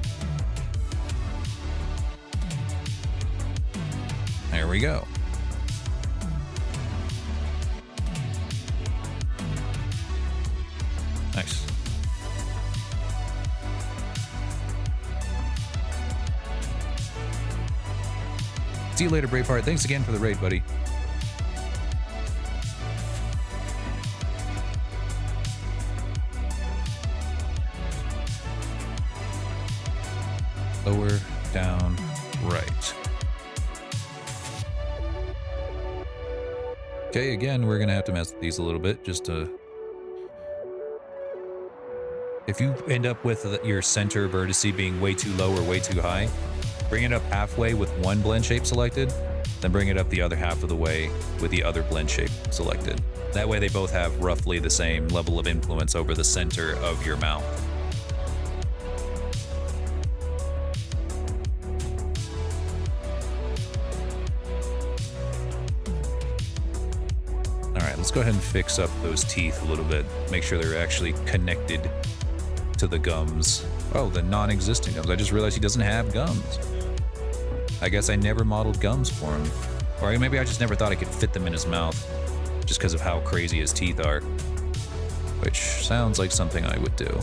There we go. Nice. See you later, Braveheart. Thanks again for the raid, buddy. Lower, down, right. Okay, again, we're gonna have to mess with these a little bit just to... If you end up with your center vertice being way too low or way too high, bring it up halfway with one blend shape selected, then bring it up the other half of the way with the other blend shape selected. That way they both have roughly the same level of influence over the center of your mouth. Alright, let's go ahead and fix up those teeth a little bit. Make sure they're actually connected to the gums. Oh, the non-existent gums. I just realized he doesn't have gums. I guess I never modeled gums for him. Or maybe I just never thought I could fit them in his mouth just because of how crazy his teeth are. Which sounds like something I would do.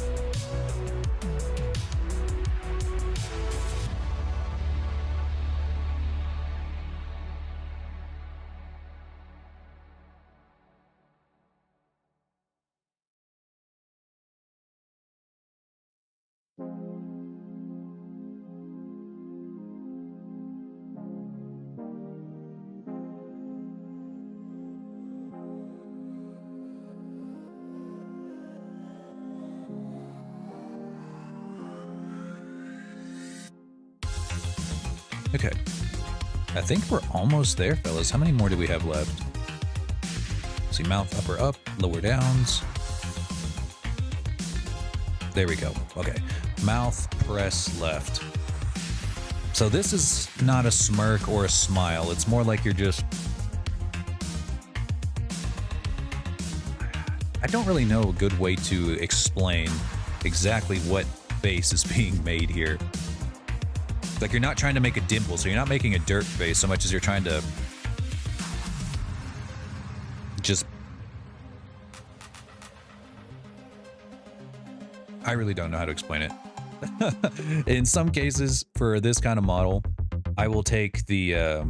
Okay. I think we're almost there, fellas. How many more do we have left? See, mouth upper up, lower downs. There we go. Okay. Mouth press left. So this is not a smirk or a smile. It's more like you're just... I don't really know a good way to explain exactly what face is being made here. Like, you're not trying to make a dimple, so you're not making a dirt face so much as you're trying to just... I really don't know how to explain it. In some cases, for this kind of model, I will take the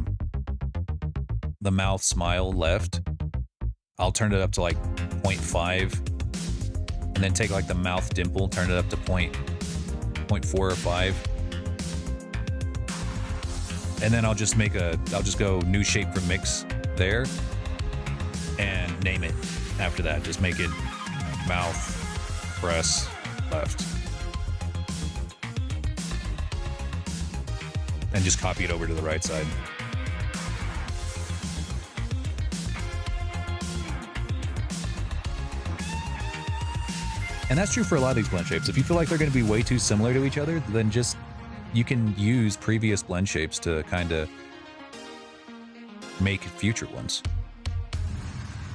mouth smile left. I'll turn it up to like 0.5, and then take like the mouth dimple, turn it up to 0.4 or 5. And then I'll just go new shape from mix there and name it after that. Just make it mouth press left. And just copy it over to the right side. And that's true for a lot of these blend shapes. If you feel like they're going to be way too similar to each other, then just you can use previous blend shapes to kind of make future ones.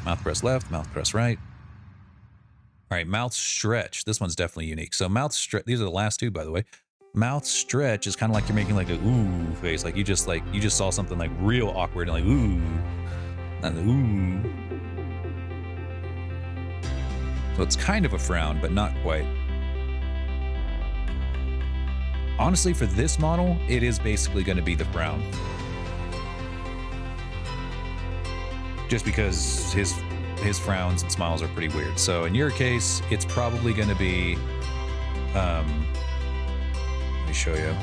Mouth press left, mouth press right. All right, mouth stretch. This one's definitely unique. So mouth stretch, these are the last two, by the way. Mouth stretch is kind of like you're making like a ooh face. Like you just saw something like real awkward and like ooh, not the ooh. So it's kind of a frown, but not quite. Honestly, for this model, it is basically going to be the frown. Just because his frowns and smiles are pretty weird. So in your case, it's probably going to be... let me show you.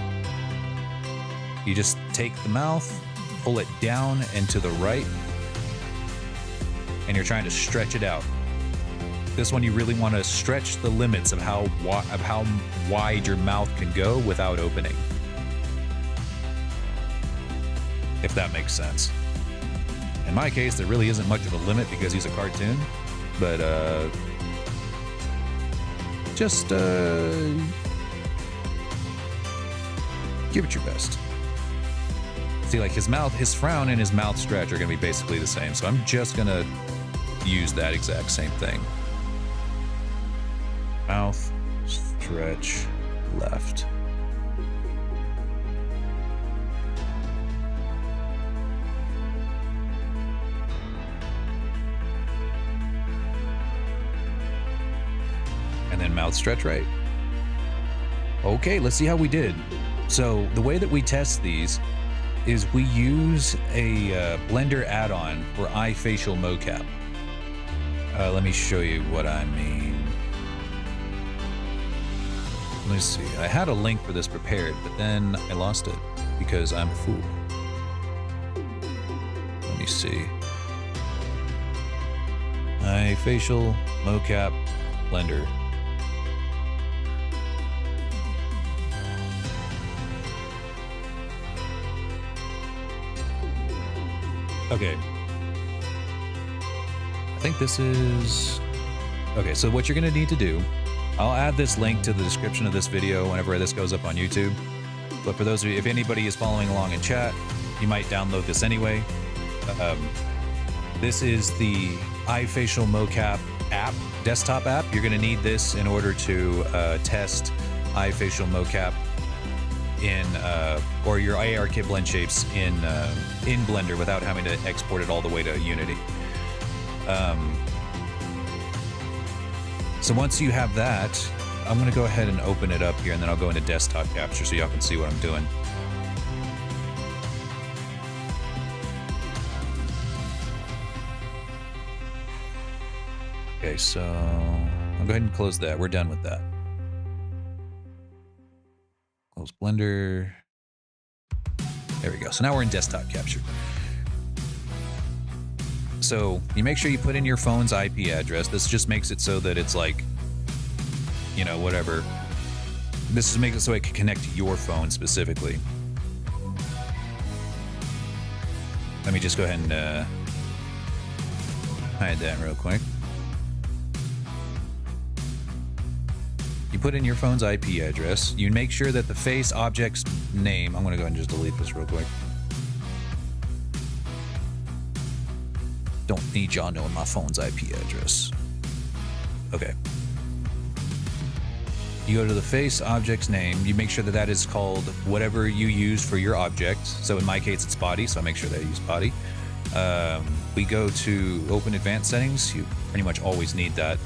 You just take the mouth, pull it down and to the right, and you're trying to stretch it out. This one, you really want to stretch the limits of how wide your mouth can go without opening. If that makes sense. In my case, there really isn't much of a limit because he's a cartoon, but just give it your best. See, like his frown and his mouth stretch are going to be basically the same, so I'm just going to use that exact same thing. Mouth stretch left. And then mouth stretch right. Okay, let's see how we did. So the way that we test these is we use a Blender add-on for eye facial mocap. Let me show you what I mean. Let me see. I had a link for this prepared, but then I lost it because I'm a fool. Let me see. Eye facial mocap Blender. Okay. I think this is... Okay, so what you're going to need to do, I'll add this link to the description of this video whenever this goes up on YouTube. But for those of you, if anybody is following along in chat, you might download this anyway. This is the iFacial Mocap app, desktop app. You're going to need this in order to test iFacial Mocap in or your ARKit blend shapes in Blender without having to export it all the way to Unity. So once you have that, I'm going to go ahead and open it up here, and then I'll go into desktop capture so y'all can see what I'm doing. Okay, so I'll go ahead and close that. We're done with that. Close Blender. There we go. So now we're in desktop capture. So you make sure you put in your phone's IP address. This just makes it so that it's like, you know, whatever. This is makes it so it can connect to your phone specifically. Let me just go ahead and hide that real quick. You put in your phone's IP address. You make sure that the face object's name. I'm going to go ahead and just delete this real quick. Don't need y'all knowing my phone's IP address. Okay. You go to the face object's name. You make sure that that is called whatever you use for your object. So in my case, it's body. So I make sure that I use body. We go to open advanced settings. You pretty much always need that.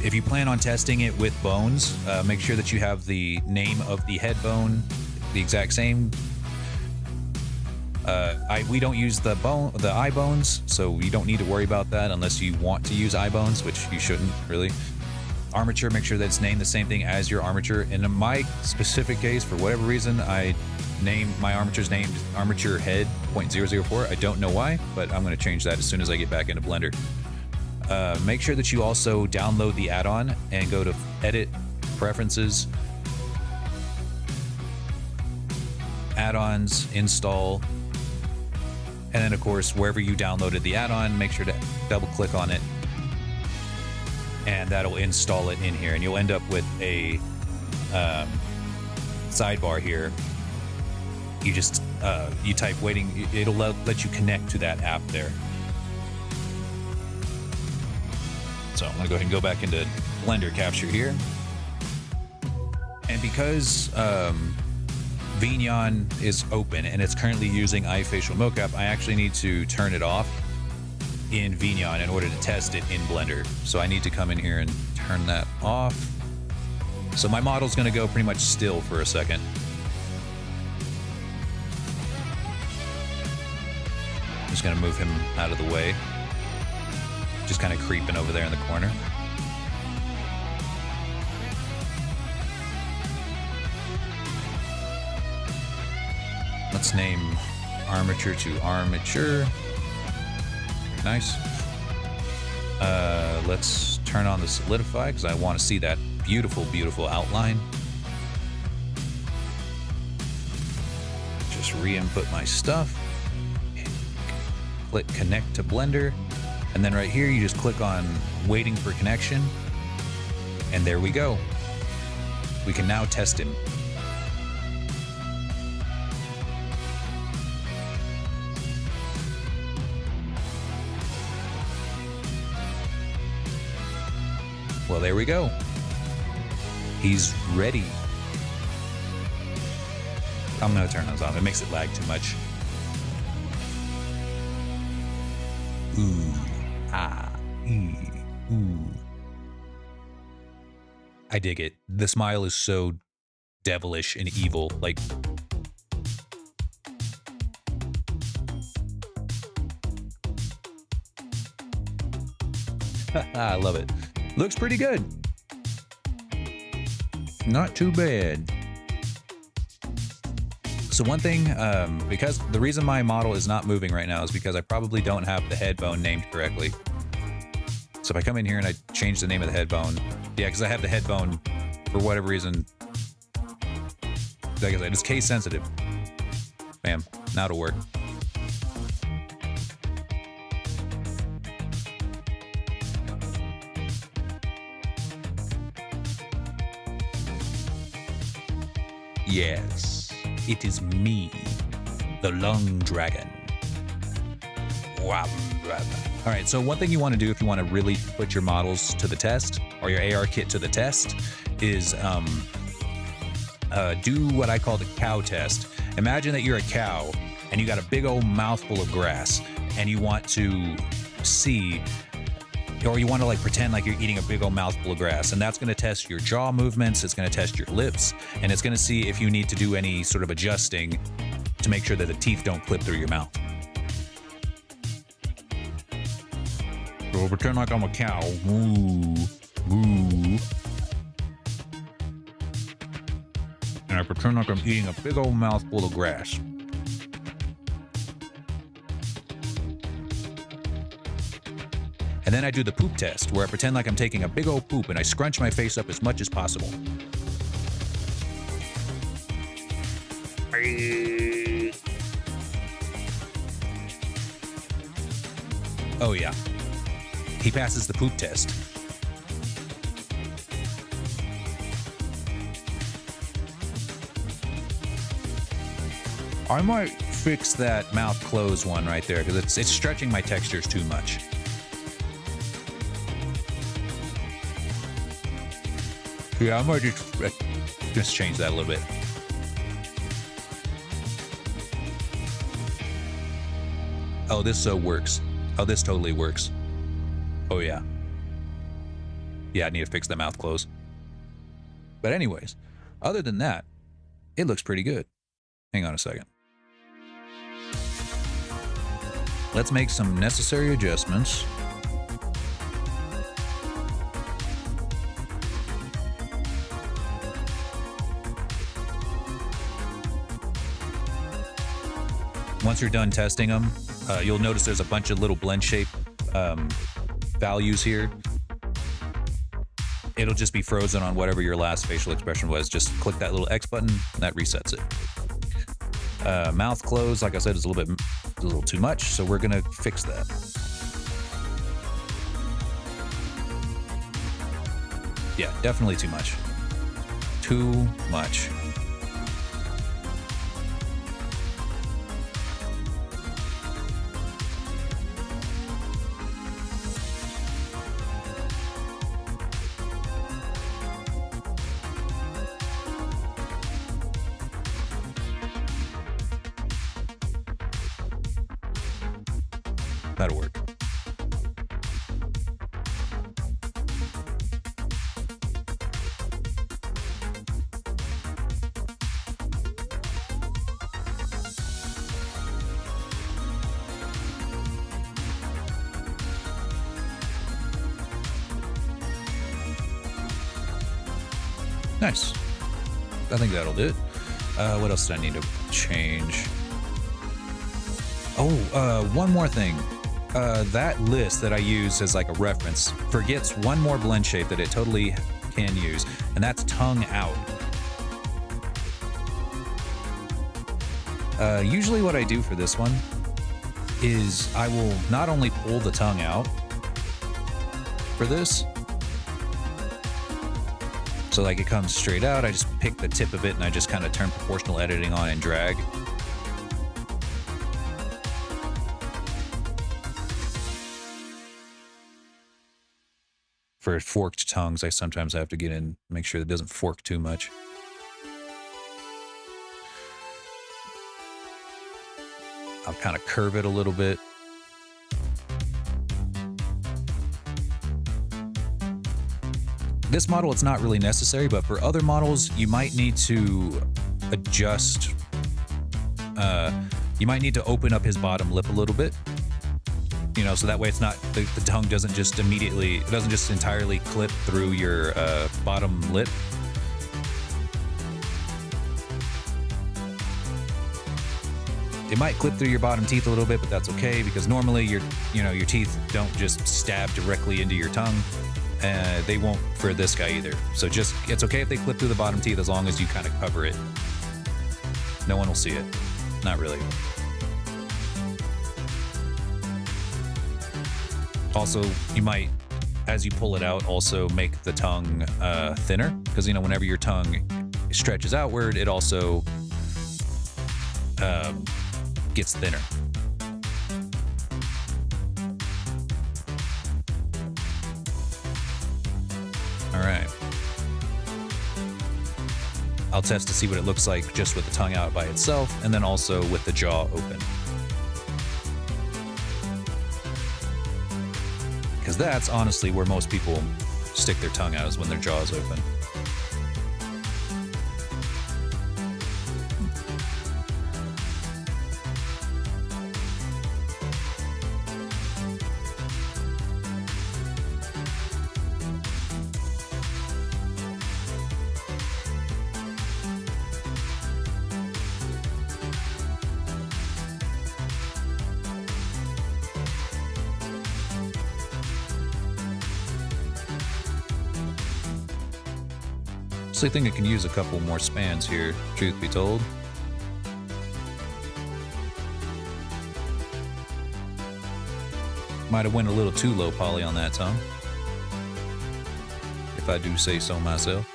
If you plan on testing it with bones, make sure that you have the name of the head bone, the exact same. We don't use the eye bones, so you don't need to worry about that unless you want to use eye bones, which you shouldn't really. Armature, make sure that it's named the same thing as your armature. In my specific case, for whatever reason, I named my armature's named armature head 0.004. I don't know why, but I'm going to change that as soon as I get back into Blender. Make sure that you also download the add-on and go to Edit, Preferences, Add-ons, Install, and then of course wherever you downloaded the add-on, make sure to double-click on it, and that'll install it in here, and you'll end up with a sidebar here. You just you type waiting. It'll let you connect to that app there. So I'm gonna go ahead and go back into Blender Capture here. And because Vignon is open and it's currently using iFacial mocap, I actually need to turn it off in Vignon in order to test it in Blender. So I need to come in here and turn that off. So my model's gonna go pretty much still for a second. I'm just gonna move him out of the way. Just kind of creeping over there in the corner. Let's name armature to armature. Nice. Let's turn on the solidify because I want to see that beautiful, beautiful outline. Just re-input my stuff. Click connect to Blender. And then right here, you just click on waiting for connection. And there we go. We can now test him. Well, there we go. He's ready. I'm gonna turn those off. It makes it lag too much. Ooh. Ooh. I dig it. The smile is so devilish and evil. Like, I love it. Looks pretty good. Not too bad. So one thing, because the reason my model is not moving right now is because I probably don't have the head bone named correctly. So if I come in here and I change the name of the head bone, yeah, because I have the head bone for whatever reason. Like I said, it's case sensitive. Bam, now it'll work. Yes, it is me, the Lung Dragon. Wow. All right, so one thing you want to do if you want to really put your models to the test, or your ARKit to the test, is do what I call the cow test. Imagine that you're a cow and you got a big old mouthful of grass and you want to see, or you want to like pretend like you're eating a big old mouthful of grass, and that's going to test your jaw movements, it's going to test your lips, and it's going to see if you need to do any sort of adjusting to make sure that the teeth don't clip through your mouth. So pretend like I'm a cow. Moo, moo. and I pretend like I'm eating a big old mouthful of grass. And then I do the poop test, where I pretend like I'm taking a big old poop and I scrunch my face up as much as possible. Oh yeah, he passes the poop test. I might fix that mouth close one right there because it's stretching my textures too much. Yeah, I might just change that a little bit. Oh, this so works. Oh, this totally works. Oh, yeah. Yeah, I need to fix the mouth close. But anyways, other than that, it looks pretty good. Hang on a second. Let's make some necessary adjustments. Once you're done testing them, you'll notice there's a bunch of little blend shape values here. It'll just be frozen on whatever your last facial expression was. Just click that little X button, and that resets it. Mouth close, like I said, is a little too much, so we're gonna fix that. Yeah, definitely too much. Too much. That'll work. Nice. I think that'll do it. What else do I need to change? Oh, one more thing. That list that I use as like a reference forgets one more blend shape that it totally can use, and that's tongue out. Usually what I do for this one is I will not only pull the tongue out for this, so like it comes straight out, I just pick the tip of it and I just kind of turn proportional editing on and drag. For forked tongues, I sometimes have to get in, make sure it doesn't fork too much. I'll kind of curve it a little bit. This model, it's not really necessary, but for other models, you might need to adjust. You might need to open up his bottom lip a little bit. You know, so that way it's not, the tongue doesn't just immediately, it doesn't just entirely clip through your bottom lip. It might clip through your bottom teeth a little bit, but that's okay because normally your teeth don't just stab directly into your tongue. They won't for this guy either. So just, it's okay if they clip through the bottom teeth as long as you kind of cover it. No one will see it. Not really. Also, you might, as you pull it out, also make the tongue thinner, because, you know, whenever your tongue stretches outward, it also gets thinner. All right. I'll test to see what it looks like just with the tongue out by itself, and then also with the jaw open. Because that's honestly where most people stick their tongue out, is when their jaw is open. honestly think it can use a couple more spans here, truth be told. Might have went a little too low poly on that, Tom. If I do say so myself.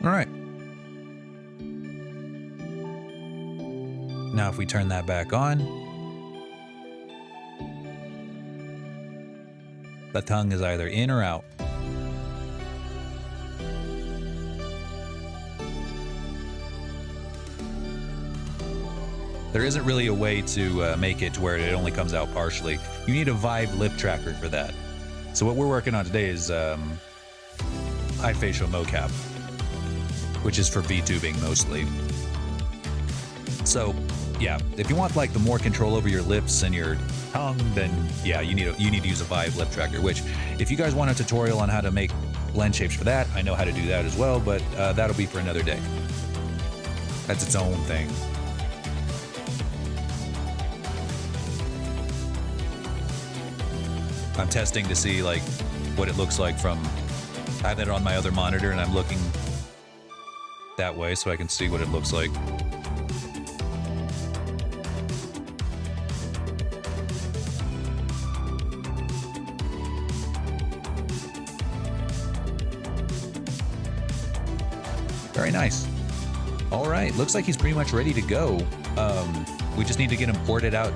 All right. Now if we turn that back on, the tongue is either in or out. There isn't really a way to make it to where it only comes out partially. You need a Vive lip tracker for that. So what we're working on today is eye facial mocap, which is for VTubing mostly. So yeah, if you want like the more control over your lips and your tongue, then yeah, you need to use a Vive lip tracker, which if you guys want a tutorial on how to make blend shapes for that, I know how to do that as well, but that'll be for another day. That's its own thing. I'm testing to see like what it looks like from, I have it on my other monitor and I'm looking that way so I can see what it looks like. Very nice. All right, looks like he's pretty much ready to go. We just need to get him ported out,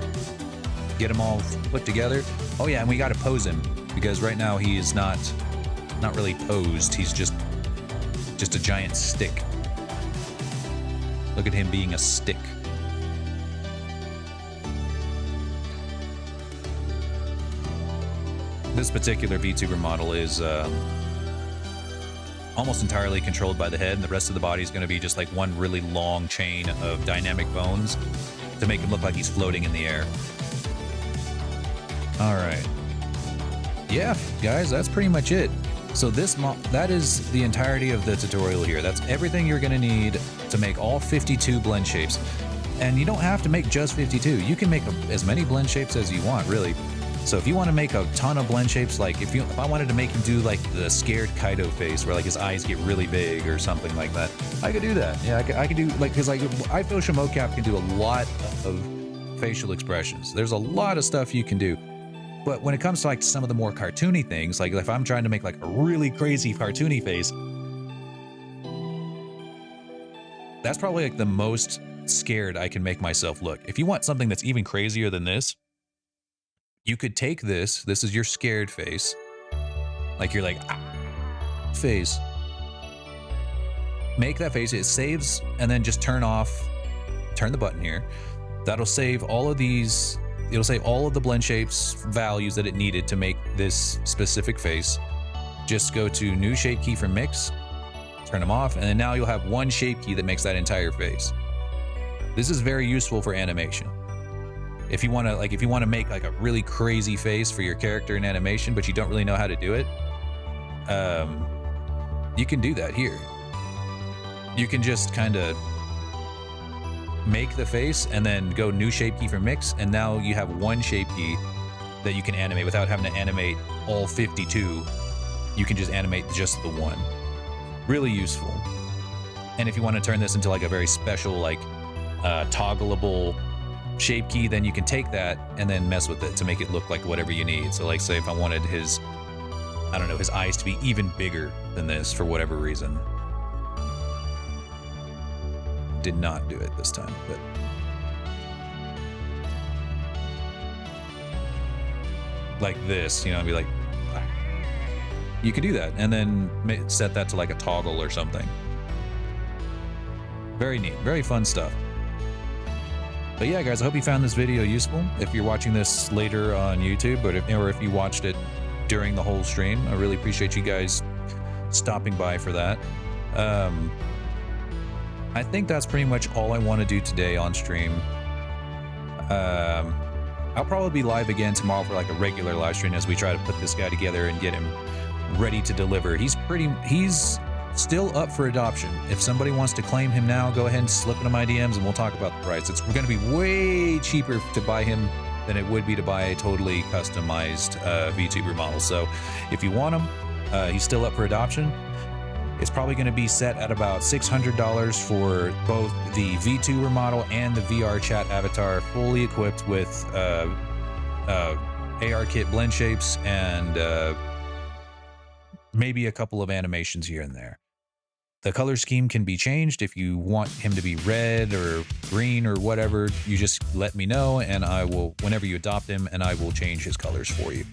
get him all put together. Oh yeah, and we gotta pose him because right now he is not really posed. He's just a giant stick. Look at him being a stick. This particular VTuber model is almost entirely controlled by the head, and the rest of the body is going to be just like one really long chain of dynamic bones to make him look like he's floating in the air. All right. Yeah, guys, that's pretty much it. So that is the entirety of the tutorial here. That's everything you're going to need to make all 52 blend shapes. And you don't have to make just 52. You can make as many blend shapes as you want, really. So if you want to make a ton of blend shapes, like if I wanted to make him do like the scared Kaido face where like his eyes get really big or something like that, I could do that. Yeah, I could do like, because like eye facial mocap can do a lot of facial expressions. There's a lot of stuff you can do. But when it comes to like some of the more cartoony things, like if I'm trying to make like a really crazy cartoony face, that's probably like the most scared I can make myself look. If you want something that's even crazier than this, you could take this is your scared face. Like you're like, ah, face. Make that face, it saves, and then just turn the button here. That'll save all of these. It'll save all of the blend shapes values that it needed to make this specific face. Just go to new shape key from mix, turn them off, and then now you'll have one shape key that makes that entire face. This is very useful for animation. If you want to make like a really crazy face for your character in animation, but you don't really know how to do it, you can do that here. You can just kind of make the face and then go new shape key for mix, and now you have one shape key that you can animate without having to animate all 52. You can just animate just the one. Really useful. And if you want to turn this into like a very special, like toggleable shape key, then you can take that and then mess with it to make it look like whatever you need. So like say if I wanted his, I don't know, his eyes to be even bigger than this for whatever reason. Did not do it this time, but like this, you know, be like, you could do that and then set that to like a toggle or something. Very neat, very fun stuff. But yeah, guys, I hope you found this video useful. If you're watching this later on YouTube, or if you watched it during the whole stream, I really appreciate you guys stopping by for that. I think that's pretty much all I want to do today on stream. I'll probably be live again tomorrow for like a regular live stream as we try to put this guy together and get him ready to deliver. He's still up for adoption. If somebody wants to claim him now, go ahead and slip into my DMs and we'll talk about the price. It's going to be way cheaper to buy him than it would be to buy a totally customized VTuber model. So if you want him, he's still up for adoption. It's probably going to be set at about $600 for both the VTuber model and the VRChat avatar, fully equipped with ARKit Blendshapes and maybe a couple of animations here and there. The color scheme can be changed. If you want him to be red or green or whatever, you just let me know and I will, whenever you adopt him, and I will change his colors for you.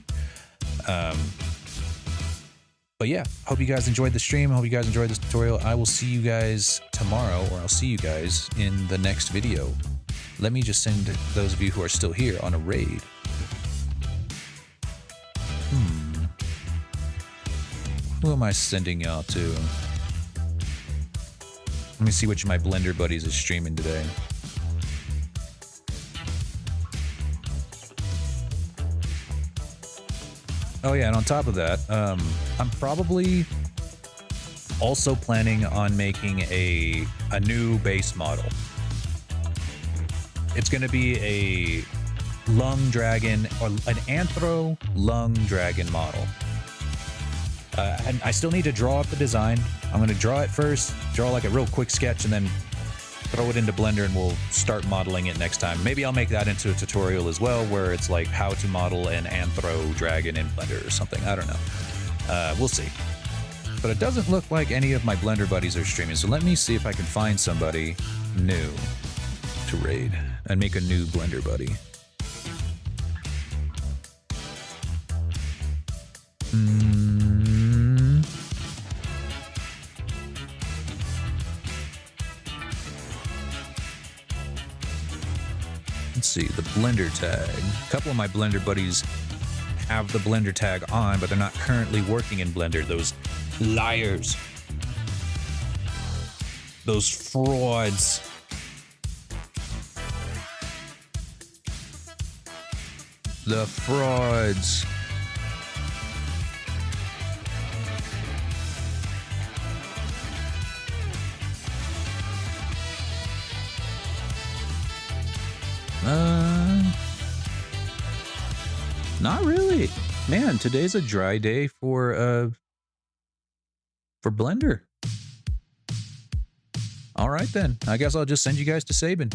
But yeah, hope you guys enjoyed the stream. Hope you guys enjoyed this tutorial. I will see you guys tomorrow, or I'll see you guys in the next video. Let me just send those of you who are still here on a raid. Who am I sending y'all to? Let me see which of my Blender buddies is streaming today. Oh yeah, and on top of that, I'm probably also planning on making a new base model. It's going to be a lung dragon, or an anthro lung dragon model. And I still need to draw up the design. I'm going to draw it first, draw like a real quick sketch, and then throw it into Blender and we'll start modeling it next time. Maybe I'll make that into a tutorial as well, where it's like how to model an anthro dragon in Blender or something. I don't know. We'll see. But it doesn't look like any of my Blender buddies are streaming, so let me see if I can find somebody new to raid and make a new Blender buddy. Let's see, the Blender tag. A couple of my Blender buddies have the Blender tag on, but they're not currently working in Blender. Those liars. Those frauds. The frauds. Not really. Man, today's a dry day for Blender. All right then. I guess I'll just send you guys to Sabin.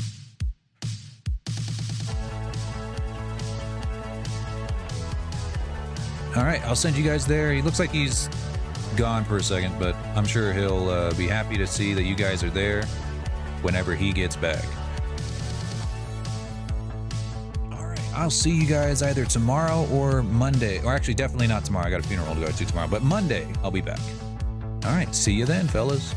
All right, I'll send you guys there. He looks like he's gone for a second, but I'm sure he'll be happy to see that you guys are there whenever he gets back. I'll see you guys either tomorrow or Monday, or actually definitely not tomorrow. I got a funeral to go to tomorrow, but Monday I'll be back. All right, see you then, fellas.